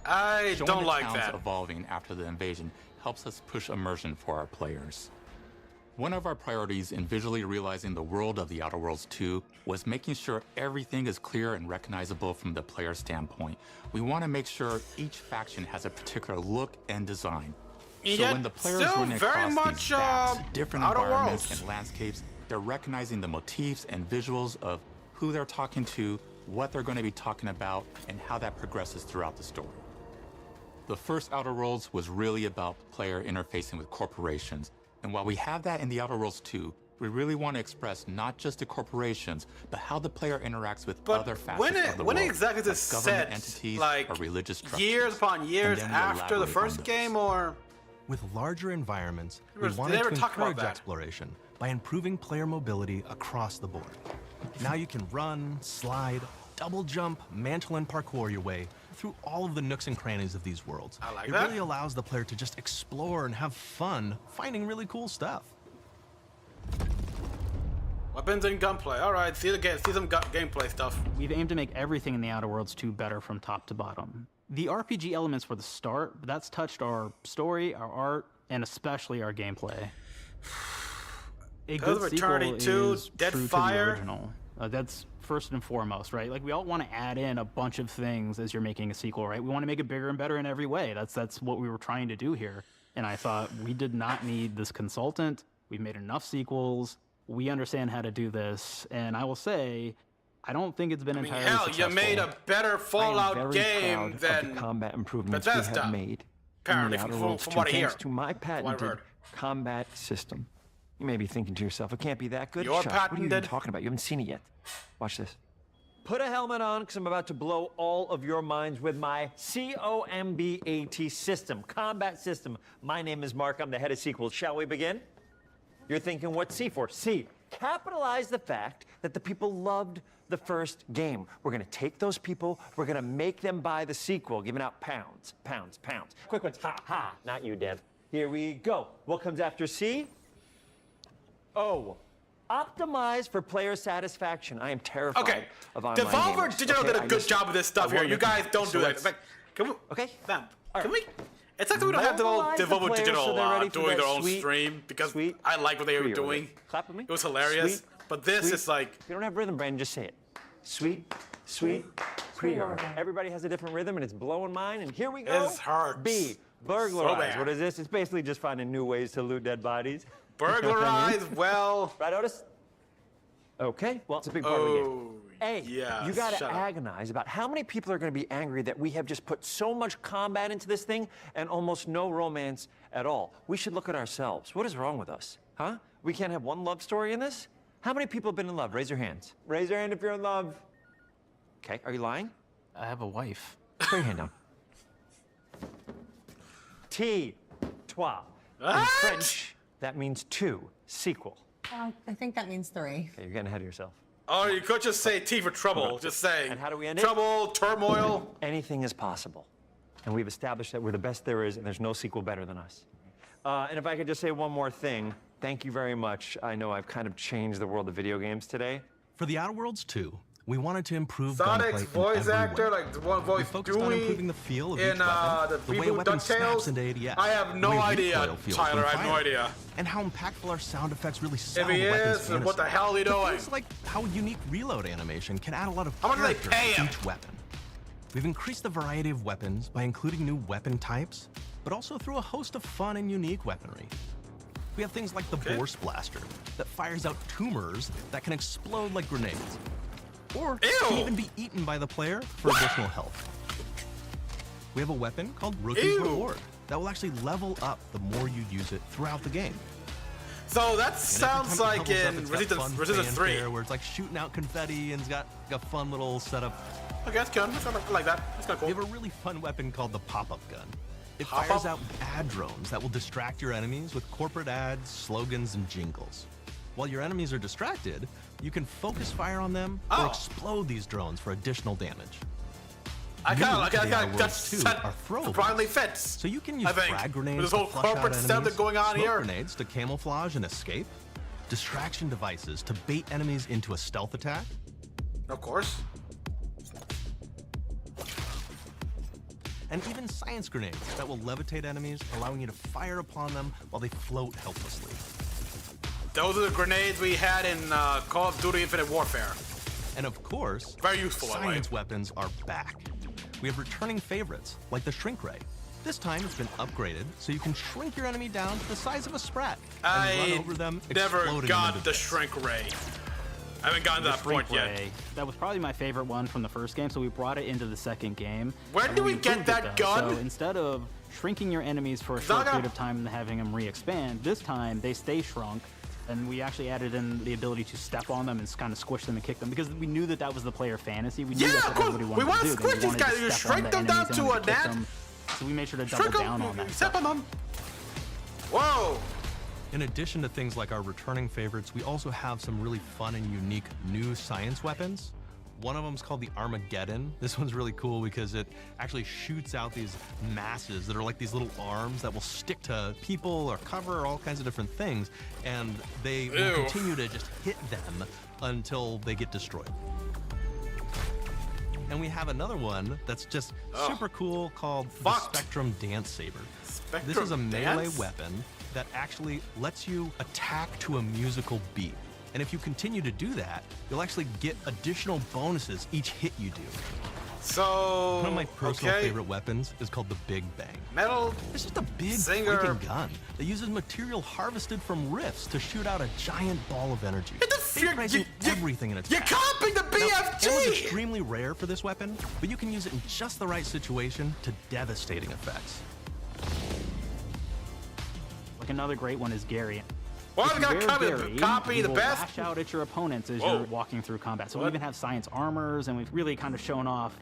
I Showing don't the like towns that. evolving after the invasion helps us push immersion for our players. One of our priorities in visually realizing the world of the Outer Worlds 2 was making sure everything is clear and recognizable from the player standpoint. We want to make sure each faction has a particular look and design. So Yet when the players still run very across much, these vast, different Outer environments Worlds. and landscapes, they're recognizing the motifs and visuals of who they're talking to, what they're going to be talking about, and how that progresses throughout the story. The first Outer Worlds was really about player interfacing with corporations. And while we have that in the Outer Worlds 2, we really want to express not just the corporations, but how the player interacts with other facets of the when world, exactly is like this government set? entities Like or religious structures. years upon years And then we after the elaborate on first those. game, or With larger environments, we Did they wanted ever to talk about encourage that? exploration by improving player mobility across the board. Now you can run, slide, double jump, mantle, and parkour your way through all of the nooks and crannies of these worlds. I like it that. really allows the player to just explore and have fun finding really cool stuff. weapons and gunplay. All right, see some gameplay stuff. We've aimed to make everything in the Outer Worlds 2 better from top to bottom. The RPG elements were the start, but that's touched our story, our art, and especially our gameplay. A Tales good of sequel Eternity 2, is Dead true to Fire. the original. That's first and foremost, right? Like, we all want to add in a bunch of things as you're making a sequel, right? We want to make it bigger and better in every way. That's what we were trying to do here. And I thought, we did not need this consultant. We've made enough sequels. We understand how to do this. And I will say, I don't think it's been entirely Hell, successful. you made a better Fallout I am very game proud of than the combat improvements we Bethesda. have made in Apparently, the Outer from Worlds 2, what I hear. thanks to my patented heard. combat system. You may be thinking to yourself, it can't be that good. Your Shush, what are you even patented- talking about? You haven't seen it yet. Watch this. Put a helmet on, because I'm about to blow all of your minds with my COMBAT system, combat system. My name is Mark. I'm the head of sequels. Shall we begin? You're thinking, what's C for? C. Capitalize the fact that the people loved the first game. We're going to take those people, we're going to make them buy the sequel, giving out pounds, pounds, pounds. Quick ones. Ha, ha. Not you, Dev. Here we go. What comes after C? O. Optimize for player satisfaction. I am terrified Okay, of online Devolver gamers. Digital Okay, did a I good just- job of this stuff I here. wanna You make- guys don't so do it. let's- Like, can we? Okay. Fam, All can right. we? It's like we don't have Mobilize the Devolver players Digital so they're ready for doing that their own sweet- stream because sweet I like what they were trio. doing. Clap with me. It was hilarious. Sweet, But this sweet. is like, If you don't have rhythm, Brandon, just say it. Sweet, sweet, pre-order. Everybody has a different rhythm, and it's blowing mine. And here we go. This hurts. B. So Burglarize. bad. What is this? It's basically just finding new ways to loot dead bodies. burglarize, well. Right, Otis? Okay, well, it's a big part of the game. A, yeah, you gotta shut up. agonize about how many people are gonna be angry that we have just put so much combat into this thing and almost no romance at all. We should look at ourselves. What is wrong with us, huh? We can't have one love story in this? How many people have been in love? Raise your hands. Raise your hand if you're in love. Okay, are you lying? I have a wife. Put your hand down. T, trois. In What? French, that means two. Sequel. I think that means 3. Okay, you're getting ahead of yourself. Or you could just say T for trouble. Just say. And how do we end it? Trouble, turmoil. Anything is possible. And we've established that we're the best there is, and there's no sequel better than us. And if I could just say one more thing, thank you very much. I know I've kind of changed the world of video games today. For The Outer Worlds 2, we wanted to improve Sonic's gunplay voice in every actor, way. like the one voice We focused on improving Dewey the feel of in each weapon, the the way a reboot weapon snaps DuckTales. into ADS, I have no the way idea, recoil feels Tyler. when I have no fired, idea. and how impactful our sound effects really sell If he the weapon's is, then what the fantasy. hell are you But doing? things like how unique reload animation can add a lot of How much do they character pay to him? each weapon. We've increased the variety of weapons by including new weapon types, but also through a host of fun and unique weaponry. We have things like the Bourse Blaster that fires out tumors that can explode like grenades, or can even be eaten by the player for additional health. We have a weapon called Rookie's Reward that will actually level up the more you use it throughout the game. So that And sounds every time it like levels up, in it's got fun Resistance 3. fanfare where it's like shooting out confetti and it's got a fun little setup. Okay, that's good. I like that. That's kind of cool. We have a really fun weapon called the pop-up gun. It Pop-up? fires out ad drones that will distract your enemies with corporate ads, slogans, and jingles. While your enemies are distracted, you can focus fire on them or explode these drones for additional damage. I kind of New like to it. the Outer That's Worlds 2 are throwables. finally fits. So you can use I think. frag grenades With this whole to flush out corporate stuff enemies, that's going on smoke here. grenades to camouflage and escape, distraction devices to bait enemies into a stealth attack, Of course. and even science grenades that will levitate enemies, allowing you to fire upon them while they float helplessly. Those are the grenades we had in Call of Duty Infinite Warfare. And of course, very useful. Science weapons are back. We have returning favorites, like the Shrink Ray. This time it's been upgraded, so you can shrink your enemy down to the size of a sprat and run over them, never exploding them got into the bits. Shrink Ray. I haven't gotten to that point yet. Ray, that was probably my favorite one from the first game, so we brought it into the second game. Where And do we get improved that it, though. gun? So instead of shrinking your enemies for a short period of time and having them re-expand, this time they stay shrunk. And we actually added in the ability to step on them and kind of squish them and kick them because we knew that that was the player fantasy. We knew that's what everybody wanted We want to to do. squish They these wanted guys. to You step on shrink the them down enemies to and a kick net. them. So we made sure to Shrink double them. down on that Step stuff. on them. Whoa. In addition to things like our returning favorites, we also have some really fun and unique new science weapons. One of them is called the Armageddon. This one's really cool because it actually shoots out these masses that are like these little arms that will stick to people or cover or all kinds of different things, and they will continue to just hit them until they get destroyed. And we have another one that's just super cool called the Spectrum Dance Saber. This is a melee weapon that actually lets you attack to a musical beat. And if you continue to do that, you'll actually get additional bonuses each hit you do. So one of my personal favorite weapons is called the Big Bang. Metal. It's just a big Singer. freaking gun that uses material harvested from rifts to shoot out a giant ball of energy. Vaporizing everything in its You're path. copying the Now, BFG! ammo's extremely rare for this weapon, but you can use it in just the right situation to devastating effects. Like another great one is Gary. Well, If I you gotta wear copy Gary, copy you the will best. lash out at your opponents as Whoa. you're walking through combat. So What? we even have science armors, and we've really kind of shown off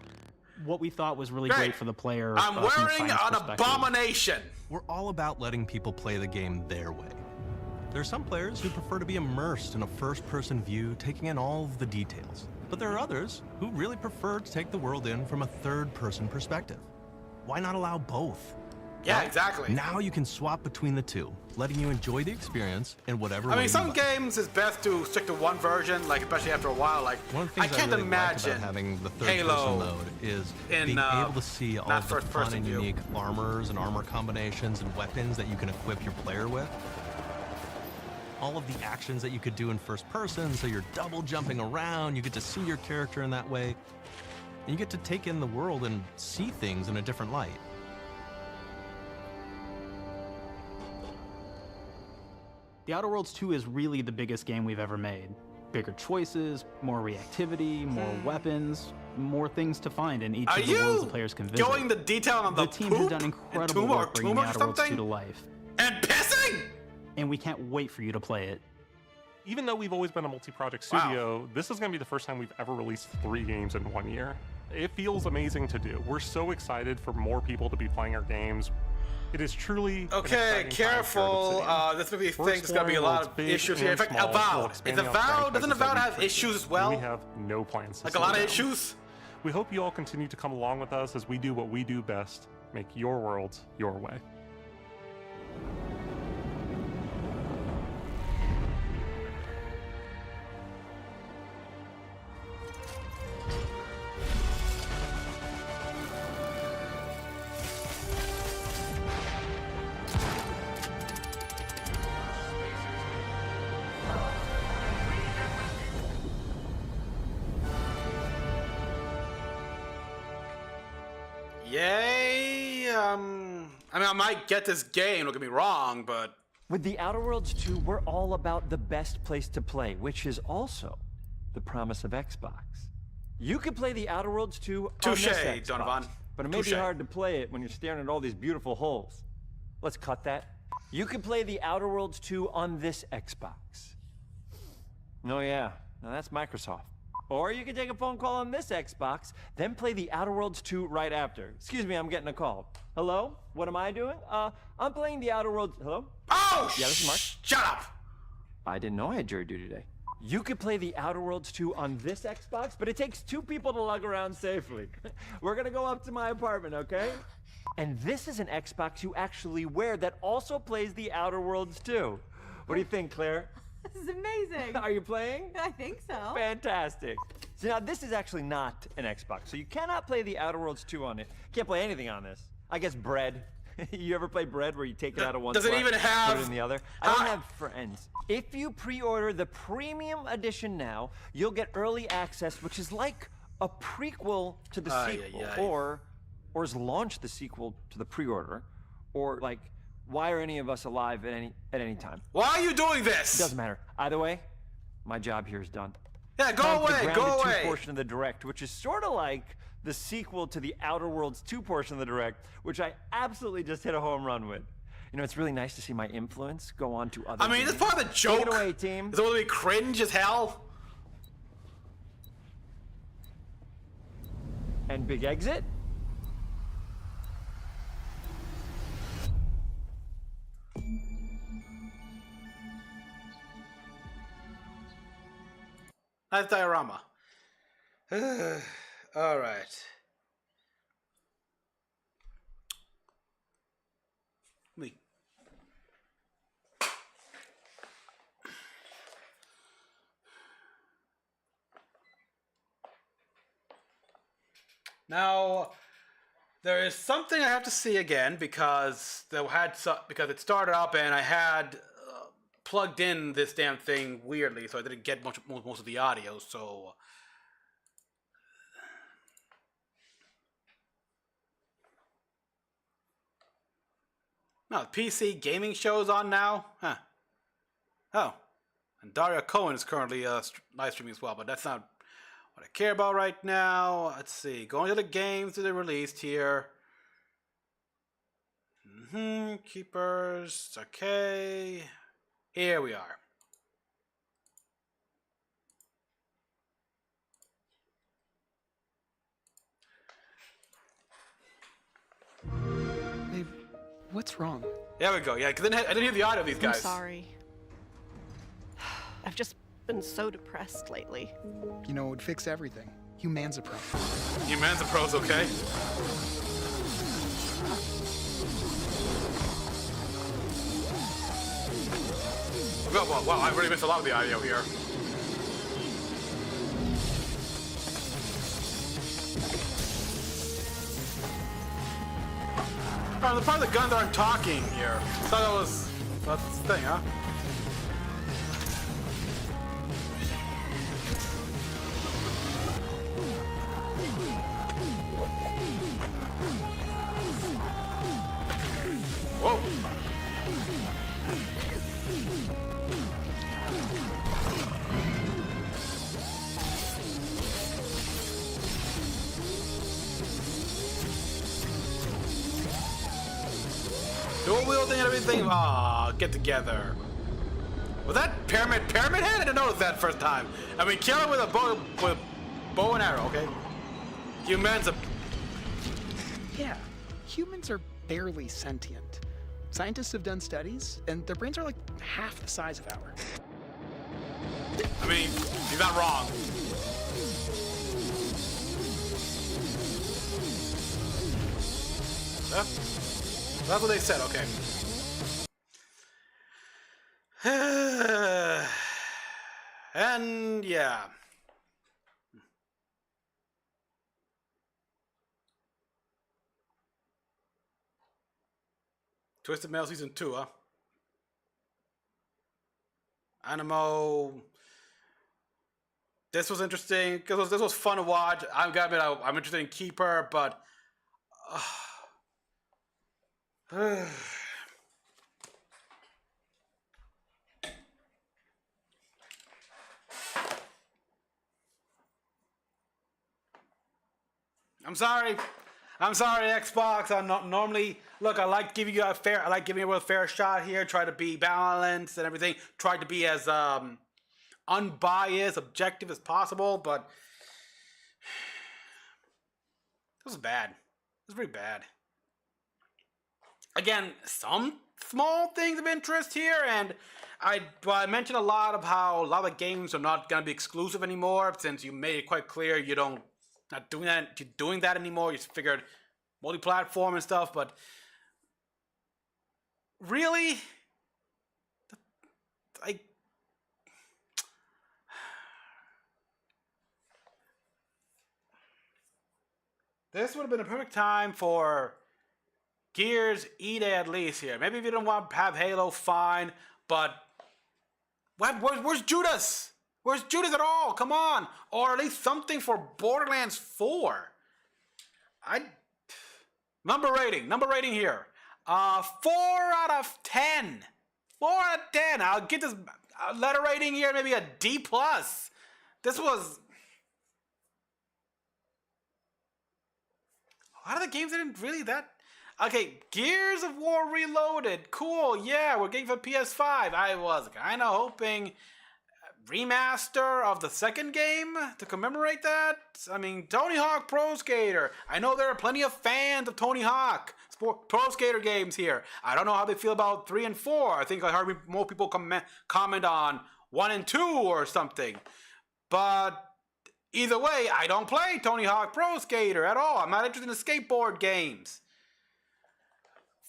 what we thought was really great for the player. I'm from a wearing science an perspective. abomination. We're all about letting people play the game their way. There are some players who prefer to be immersed in a first-person view, taking in all of the details. But there are others who really prefer to take the world in from a third-person perspective. Why not allow both? Yeah, Well, exactly. Now you can swap between the two, letting you enjoy the experience in whatever way I mean, you some like. games it's best to stick to one version, like especially after a while. Like One of the I things can't really like imagine about having the Halo third-person mode is in, being able to see all not of the fun first-person and view. unique armors and armor combinations and weapons that you can equip your player with. All of the actions that you could do in first person, so you're double jumping around, you get to see your character in that way, and you get to take in the world and see things in a different light. The Outer Worlds 2 is really the biggest game we've ever made. Bigger choices, more reactivity, more weapons, more things to find in each Are of the worlds you the players can visit. going the detail on the team has poop done and incredible tumor- work bringing tumor the or Outer Worlds 2 something? to life. And pissing? And we can't wait for you to play it. Even though we've always been a multi-project studio, this is going to be the first time we've ever released 3 games in 1 year. It feels amazing to do. We're so excited for more people to be playing our games. It is truly okay. Careful. This movie thinks there's gonna be a lot of issues here. In fact, Avowed. Is Avowed? Doesn't Avowed have issues as well? We have no plans. Like a lot of issues. We hope you all continue to come along with us as we do what we do best: make your world your way. Yay! I mean, I might get this game, don't get me wrong, but... With The Outer Worlds 2, we're all about the best place to play, which is also the promise of Xbox. You can play The Outer Worlds 2 on this Xbox, Donovan. but it may be hard to play it when you're staring at all these beautiful holes. Let's cut that. You can play The Outer Worlds 2 on this Xbox. Oh yeah, now that's Microsoft. Or you can take a phone call on this Xbox, then play The Outer Worlds 2 right after. Excuse me, I'm getting a call. Hello? What am I doing? I'm playing The Outer Worlds... Hello? Oh, yeah, this is Mark. Shut up! I didn't know I had jury duty today. You could play The Outer Worlds 2 on this Xbox, but it takes 2 people to lug around safely. We're gonna go up to my apartment, okay? And this is an Xbox you actually wear that also plays The Outer Worlds 2. What do you think, Claire? This is amazing. Are you playing? I think so. Fantastic. So now this is actually not an Xbox, so you cannot play The Outer Worlds 2 on it. Can't play anything on this. I guess Bread. You ever play Bread where you take it out of one Does it even have... put it in the other? I don't have friends. If you pre-order the premium edition now, you'll get early access, which is like a prequel to the sequel, or is launch the sequel to the pre-order, or like, why are any of us alive at any time? Why are you doing this? It doesn't matter. Either way, my job here is done. Yeah, go away, go away. Portion of the Direct, which is sort of like the sequel to the Outer Worlds 2 portion of the Direct, which I absolutely just hit a home run with. You know, it's really nice to see my influence go on to other games. That's part of the joke. Take it away, team. Is it going to be cringe as hell? And big exit? Nice diorama. All right. Me. Now, there is something I have to see again because because it started up and I had plugged in this damn thing weirdly, so I didn't get most of the audio. So. No, PC gaming show's on now? Huh. Oh. And Daria Cohen is currently live streaming as well, but that's not what I care about right now. Let's see. Going to the games that are released here. Keepers. Okay. Here we are. What's wrong? There we go. Yeah, because I didn't hear the audio of these guys. I'm sorry. I've just been so depressed lately. You know, it would fix everything. Humanzapro. Humanzapro's okay. Wow, I've already missed a lot of the audio here. The part of the guns aren't talking here. I thought that's the thing, huh? Whoa. Dual wielding and everything. Aw, get together. Was that Pyramid Head? I didn't notice that first time. I mean, kill him with a bow and arrow, okay? Humans are... Yeah, humans are barely sentient. Scientists have done studies, and their brains are like half the size of ours. I mean, he's not wrong. Yeah. That's what they said, okay. And yeah. Twisted Metal Season 2, huh? Animo. This was interesting because this was fun to watch. I'm interested in Keeper, but I'm sorry, Xbox. I'm not normally. Look, I like giving you a fair shot here. Try to be balanced and everything. Try to be as unbiased, objective as possible. But this was bad. It was pretty bad. Again, some small things of interest here, and I mentioned a lot of how a lot of games are not going to be exclusive anymore, since you made it quite clear you don't not doing that anymore. You figured multi-platform and stuff, but really, this would have been a perfect time for Gears E-Day at least here. Maybe if you don't want to have Halo, fine, but where's Judas? Where's Judas at all? Come on. Or at least something for Borderlands 4. Number rating here. 4 out of 10. 4 out of 10. I'll get this letter rating here, maybe a D+. This was... A lot of the games didn't really that... Okay, Gears of War Reloaded. Cool, yeah, we're getting for PS5. I was kind of hoping remaster of the second game to commemorate that. I mean, Tony Hawk Pro Skater. I know there are plenty of fans of Tony Hawk Pro Skater games here. I don't know how they feel about 3 and 4. I think I heard more people comment on 1 and 2 or something. But either way, I don't play Tony Hawk Pro Skater at all. I'm not interested in skateboard games.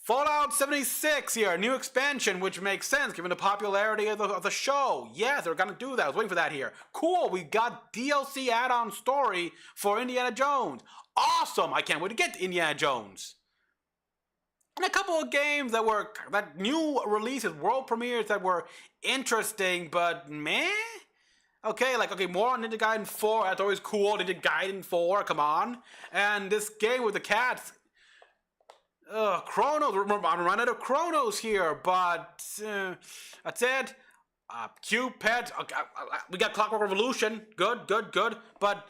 Fallout 76 here, new expansion, which makes sense given the popularity of the show. Yes, they're gonna do that. I was waiting for that here. Cool, we got DLC add-on story for Indiana Jones. Awesome, I can't wait to get to Indiana Jones. And a couple of games that new releases, world premieres that were interesting, but meh? Okay, more on Ninja Gaiden 4, that's always cool. Ninja Gaiden 4, come on. And this game with the cats... Chronos, I'm running out of Chronos here, but that's it. Cupid, okay, we got Clockwork Revolution, good, but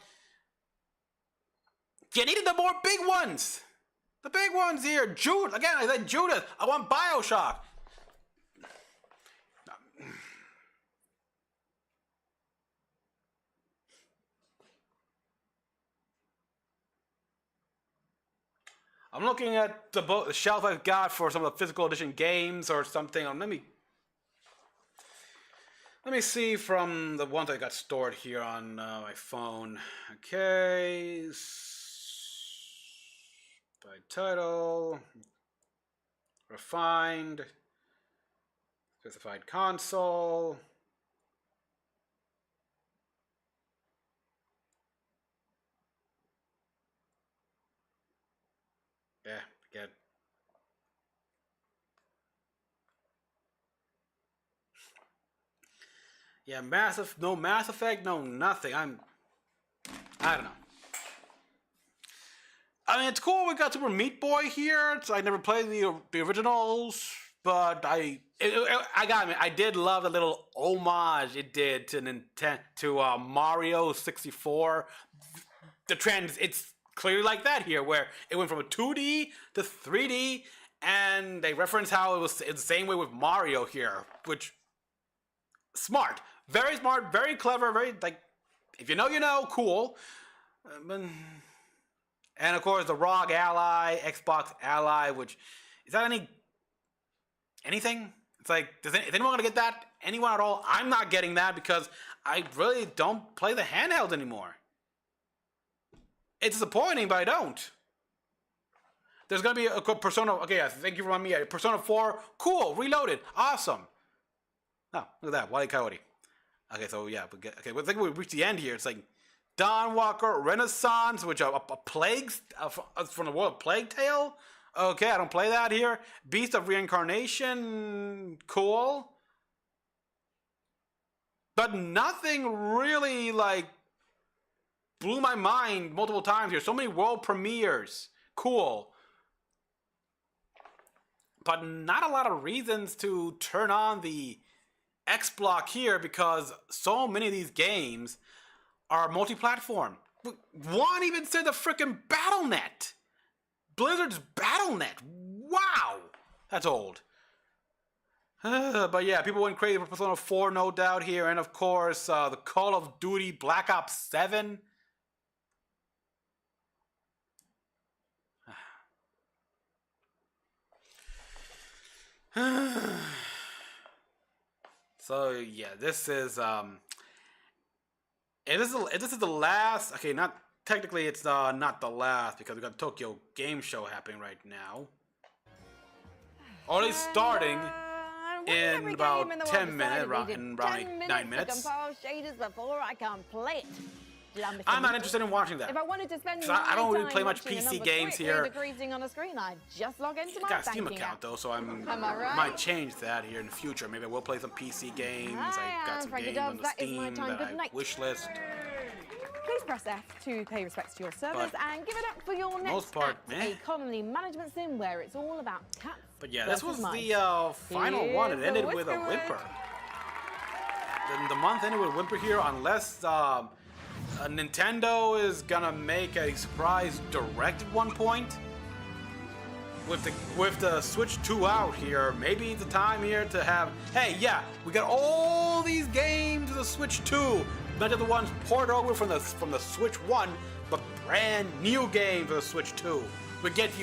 you needed the more big ones. The big ones here, again, I said Judas, I want Bioshock. I'm looking at the shelf I've got for some of the physical edition games or something. Let me see from the ones I got stored here on my phone. Okay. By title. Refined. Specified console. Yeah, good. Yeah, no Mass Effect, no nothing. I don't know. I mean, it's cool we got Super Meat Boy here. I never played the originals, but I did love the little homage it did to Mario 64. The trend, it's clearly like that here, where it went from a 2D to 3D, and they reference how it's the same way with Mario here, which smart, very clever, very if you know, cool. And of course, the ROG Ally, Xbox Ally, which is that anything? It's like, is anyone gonna get that? Anyone at all? I'm not getting that because I really don't play the handheld anymore. It's disappointing, but I don't. There's gonna be a Persona. Okay, yeah, thank you for reminding me. Persona 4, cool, reloaded, awesome. Oh, look at that, Wile E. Coyote. Okay, so yeah, I think we reached the end here. It's like Dawn Walker, Renaissance, which a plague from the world of Plague Tale. Okay, I don't play that here. Beast of Reincarnation, cool. But nothing really like blew my mind multiple times here. So many world premieres, cool. But not a lot of reasons to turn on the X block here because so many of these games are multi-platform. One even said the freaking BattleNet. Blizzard's BattleNet. Wow, that's old. But yeah, people went crazy for Persona 4, no doubt here, and of course the Call of Duty Black Ops 7. So yeah, this is if this is the last. Okay, not technically, it's not the last because we got Tokyo Game Show happening right now. Only starting in about 10 minutes, around 9 minutes. Compile shaders before I can play it. I'm not interested in watching that. If I wanted to spend I don't really play much PC games here. On a screen, I just log into my I got a Steam banking account app. though, so I right? might change that here in the future. Maybe I will play some PC games. I got some games on the Steam that I wish list. Please press F to pay respects to your servers and give it up for your next most part, act, a colony management sim where it's all about cats. But yeah, this was the final one. It ended with a whimper. The month ended with a whimper here, unless Nintendo is gonna make a surprise direct at one point. With the Switch 2 out here, maybe it's the time here to have, hey, yeah, we got all these games to the Switch 2, not just the ones poured over from the Switch 1, but brand new games for the Switch 2. We'll give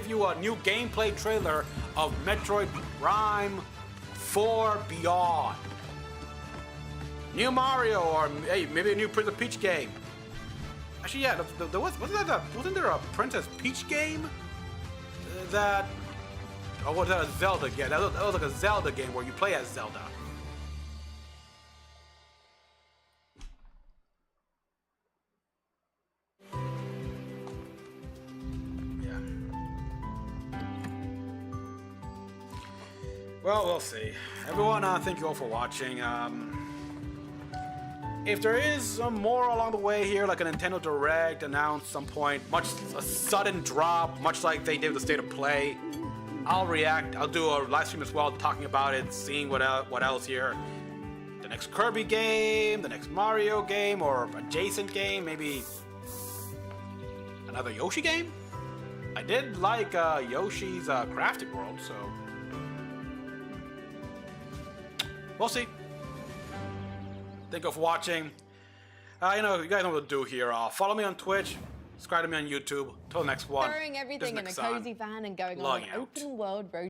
you a new gameplay trailer of Metroid Prime 4 Beyond. New Mario, or hey, maybe a new Princess Peach game. Actually, yeah, wasn't there a Princess Peach game? Or was that a Zelda game? That was like a Zelda game where you play as Zelda. Yeah. Well, we'll see. Everyone, thank you all for watching. If there is more along the way here, like a Nintendo Direct announced some point, a sudden drop, much like they did with the State of Play, I'll react. I'll do a live stream as well, talking about it, seeing what else here. The next Kirby game, the next Mario game, or adjacent game, maybe another Yoshi game. I did like Yoshi's Crafted World, so we'll see. Thank you for watching. You guys know what to do here. Follow me on Twitch, subscribe to me on YouTube. Till the next one. Throwing everything in a Mecha-san, cozy van and going on logging an out. open world road